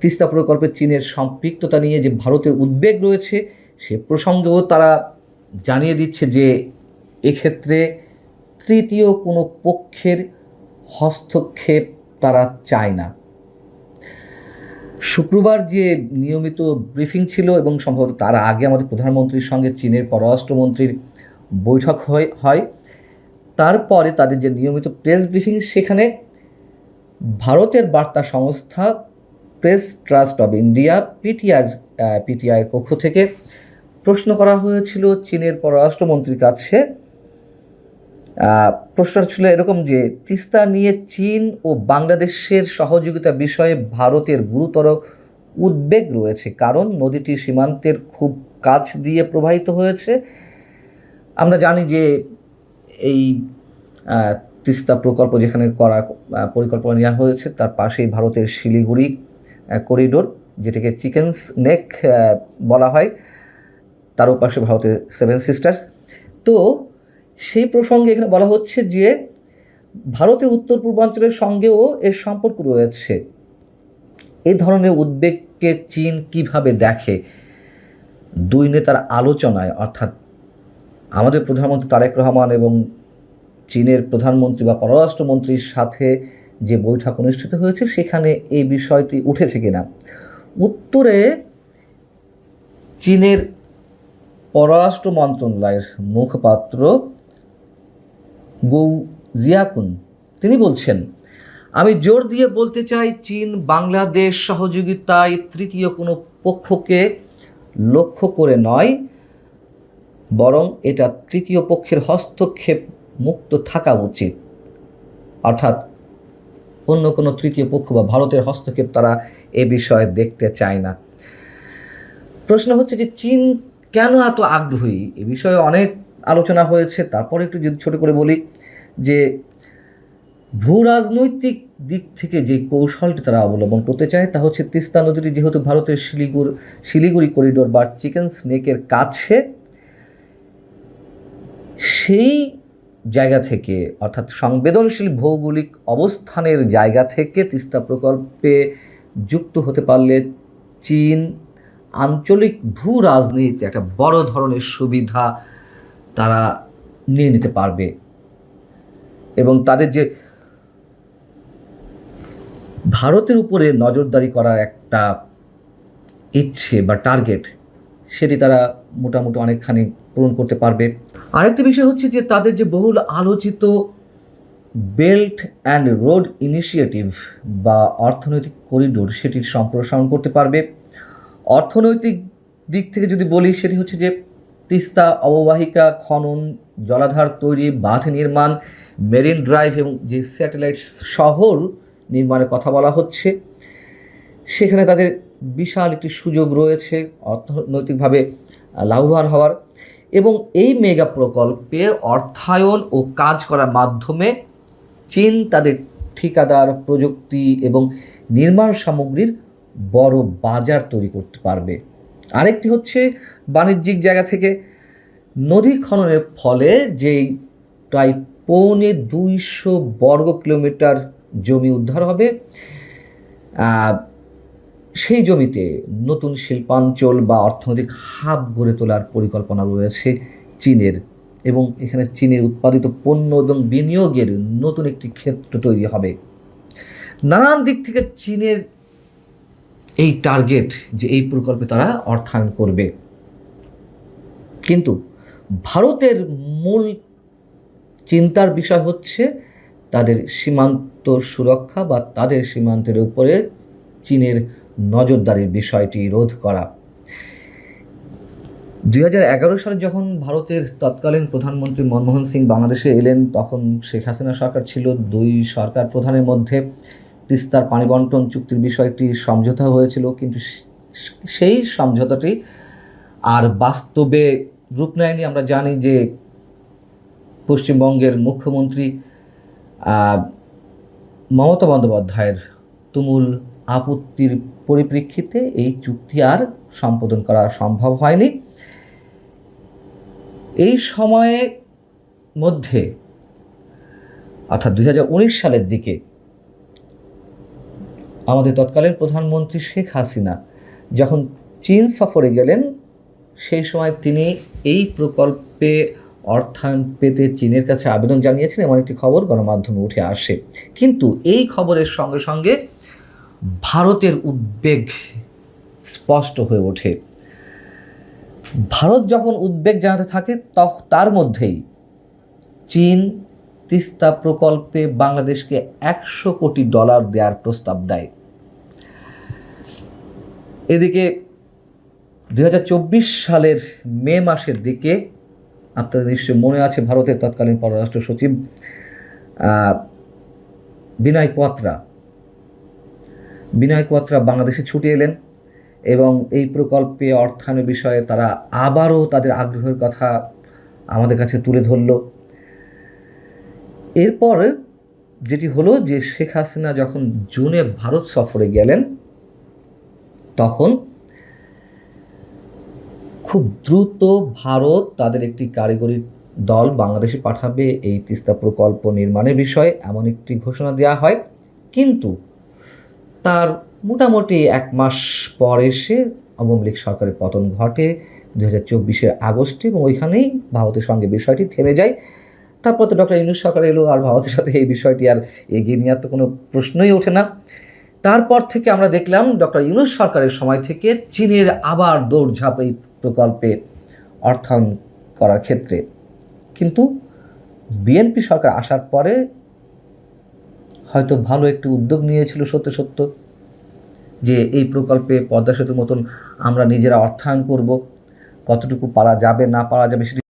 তিস্তা প্রকল্পে চীনের সম্পৃক্ততা নিয়ে যে ভারতের উদ্বেগ রয়েছে সে প্রসঙ্গেও তারা জানিয়ে দিচ্ছে যে এক্ষেত্রে তৃতীয় কোনো পক্ষের হস্তক্ষেপ তারা চায় না। শুক্রবার যে নিয়মিত ব্রিফিং ছিল এবং সম্ভবত তার আগে আমাদের প্রধানমন্ত্রীর সঙ্গে চীনের পররাষ্ট্রমন্ত্রীর বৈঠক হয়, তারপরে তাদের যে নিয়মিত প্রেস ব্রিফিং, সেখানে ভারতের বার্তা সংস্থা প্রেস ট্রাস্ট অব ইন্ডিয়া পিটিআইয়ের পক্ষ থেকে প্রশ্ন করা হয়েছিল চীনের পররাষ্ট্রমন্ত্রীর কাছে। প্রশ্নটা ছিল এরকম যে তিস্তা নিয়ে চীন ও বাংলাদেশের সহযোগিতা বিষয়ে ভারতের গুরুতর উদ্বেগ রয়েছে, কারণ নদীটি সীমান্তের খুব কাছ দিয়ে প্রবাহিত হয়েছে। আমরা জানি যে এই তিস্তা প্রকল্প যেখানে করার পরিকল্পনা নেওয়া হয়েছে তার পাশেই ভারতের শিলিগুড়ি করিডোর, যেটাকে চিকেন্স নেক বলা হয়, তারও পাশে ভারতের সেভেন সিস্টার্স। তো সেই প্রসঙ্গে এখানে বলা হচ্ছে যে ভারতের উত্তর পূর্বাঞ্চলের সঙ্গেও এর সম্পর্ক রয়েছে। এই ধরনের উদ্বেগকে চীন কিভাবে দেখে? দুই নেতার আলোচনায়, অর্থাৎ আমাদের প্রধানমন্ত্রী তারেক রহমান এবং চীনের প্রধানমন্ত্রী বা পররাষ্ট্রমন্ত্রীর সাথে যে বৈঠক অনুষ্ঠিত হয়েছে সেখানে এই বিষয়টি উঠেছে কিনা। উত্তরে চীনের পররাষ্ট্র মন্ত্রণালয়ের মুখপাত্র গৌ জিয়াকুন তিনি বলছেন, আমি জোর দিয়ে বলতে চাই, চীন বাংলাদেশ সহযোগিতায় তৃতীয় কোনো পক্ষকে লক্ষ্য করে নয়, বরং এটা তৃতীয় পক্ষের হস্তক্ষেপ মুক্ত থাকা উচিত। অর্থাৎ অন্য কোনো তৃতীয় পক্ষ বা ভারতের হস্তক্ষেপ তারা এ বিষয়ে দেখতে চায় না। প্রশ্ন হচ্ছে যে চীন কেন এত আগ্রহী? এ বিষয়ে অনেক আলোচনা হয়েছে। তারপরে একটু যদি ছোট করে বলি যে ভূ রাজনৈতিক দিক থেকে যে কৌশলটি তারা অবলম্বন করতে চায় তা হচ্ছে তিস্তা নদীটি যেহেতু ভারতের শিলিগুড়ি করিডোর বা চিকেন স্নেকের কাছে, সেই জায়গা থেকে অর্থাৎ সংবেদনশীল ভৌগোলিক অবস্থানের জায়গা থেকে তিস্তা প্রকল্পে যুক্ত হতে পারলে চীন আঞ্চলিক ভূ রাজনীতিতে একটা বড় ধরনের সুবিধা তারা নিয়ে নিতে পারবে এবং তাদের যে ভারতের উপরে নজরদারি করার একটা ইচ্ছে বা টার্গেট, সেটি তারা মোটামুটি অনেকখানি পূরণ করতে পারবে। আরেকটি বিষয় হচ্ছে যে তাদের যে বহুল আলোচিত বেল্ট অ্যান্ড রোড ইনিশিয়েটিভ বা অর্থনৈতিক করিডোর, সেটির সম্প্রসারণ করতে পারবে। অর্থনৈতিক দিক থেকে যদি বলি, সেটি হচ্ছে যে তিস্তা অববাহিকা খনন, জলাধার তৈরি, বাঁধ নির্মাণ, মেরিন ড্রাইভ এবং যে স্যাটেলাইট শহর নির্মাণের কথা বলা হচ্ছে, সেখানে তাদের বিশাল একটি সুযোগ রয়েছে অর্থনৈতিকভাবে লাভবান হওয়ার। এবং এই মেগা প্রকল্পে অর্থায়ন ও কাজ করার মাধ্যমে চীন তাদের ঠিকাদার, প্রযুক্তি এবং নির্মাণ সামগ্রীর বড় বাজার তৈরি করতে পারবে। আরেকটি হচ্ছে বাণিজ্যিক জায়গা থেকে নদী খননের ফলে যেই প্রায় 250 বর্গ কিলোমিটার জমি উদ্ধার হবে, সেই জমিতে নতুন শিল্পাঞ্চল বা অর্থনৈতিক হাব গড়ে তোলার পরিকল্পনা রয়েছে চীনের, এবং এখানে চীনের উৎপাদিত পণ্য এবং বিনিয়োগের নতুন একটি ক্ষেত্র তৈরি হবে। নানান দিক থেকে চীনের এই টার্গেট যে এই প্রকল্পে তারা অর্থায়ন করবে, কিন্তু ভারতের মূল চিন্তার বিষয় হচ্ছে তাদের সীমান্ত সুরক্ষা বা তাদের সীমান্তের উপরে চীনের নজরদারির বিষয়টি রোধ করা। 2011 সালে যখন ভারতের তৎকালীন প্রধানমন্ত্রী মনমোহন সিং বাংলাদেশে এলেন, তখন শেখ হাসিনা সরকার ছিল। দুই সরকার প্রধানের মধ্যে তিস্তার পানি বন্টন চুক্তির বিষয়টি সমঝোতা হয়েছিল, কিন্তু সেই সমঝোতাটি আর বাস্তবে রূপ নেয়নি। আমরা জানি যে পশ্চিমবঙ্গের মুখ্যমন্ত্রী মমতা বন্দ্যোপাধ্যায়ের তুমুল আপত্তির পরিপ্রেক্ষিতে এই চুক্তি আর সম্পাদন করা সম্ভব হয়নি। এই সময়ের মধ্যে অর্থাৎ 2019 সালের দিকে আমাদের তৎকালীন প্রধানমন্ত্রী শেখ হাসিনা যখন চীন সফরে গেলেন, সেই সময় তিনি এই প্রকল্পে অর্থায়ন পেতে চীনের কাছে আবেদন জানিয়েছেন, এমন একটি খবর গণমাধ্যমে উঠে আসে। কিন্তু এই খবরের সঙ্গে সঙ্গে ভারতের উদ্বেগ স্পষ্ট হয়ে ওঠে। ভারত যখন উদ্বেগ জানাতে থাকে তার মধ্যেই চীন তিস্তা প্রকল্পে বাংলাদেশকে $100 কোটি দেওয়ার প্রস্তাব দেয়। এদিকে 2024 সালের মে মাসের দিকে আপনাদের নিশ্চয় মনে আছে, ভারতের তৎকালীন পররাষ্ট্র সচিব বিনয় কোয়াত্রা বাংলাদেশে ছুটে এলেন এবং এই প্রকল্পে অর্থায়নের বিষয়ে তারা আবারও তাদের আগ্রহের কথা আমাদের কাছে তুলে ধরল। এরপর যেটি হলো যে শেখ হাসিনা যখন জুনে ভারত সফরে গেলেন, তখন খুব দ্রুত ভারত তাদের একটি কারিগরি দল বাংলাদেশে পাঠাবে এই তিস্তা প্রকল্প নির্মাণের বিষয়ে, এমন একটি ঘোষণা দেওয়া হয়। কিন্তু তার মোটামুটি 1 মাস পর এসে আওয়ামী লীগ সরকারের পতন ঘটে 2024 আগস্টে, এবং ওইখানেই ভারতের সঙ্গে বিষয়টি থেমে যায়। তারপর তো ডক্টর ইউনূস সরকার এলো, আর ভারতের সাথে এই বিষয়টি আর এগিয়ে নেওয়ার তো কোনো প্রশ্নই ওঠে না। তারপর থেকে আমরা দেখলাম ডক্টর ইউনূস সরকারের সময় থেকে চীনের আবার দৌড়ঝাঁপ এই প্রকল্পে অর্থায়ন করার ক্ষেত্রে। কিন্তু বিএনপি সরকার আসার পরে হয়তো ভালো একটি উদ্যোগ নিয়েছিল সত্য যে এই প্রকল্পে পদ্মা সেতুর মতন আমরা নিজেরা অর্থায়ন করব। কতটুকু পারা যাবে না পারা যাবে সেটি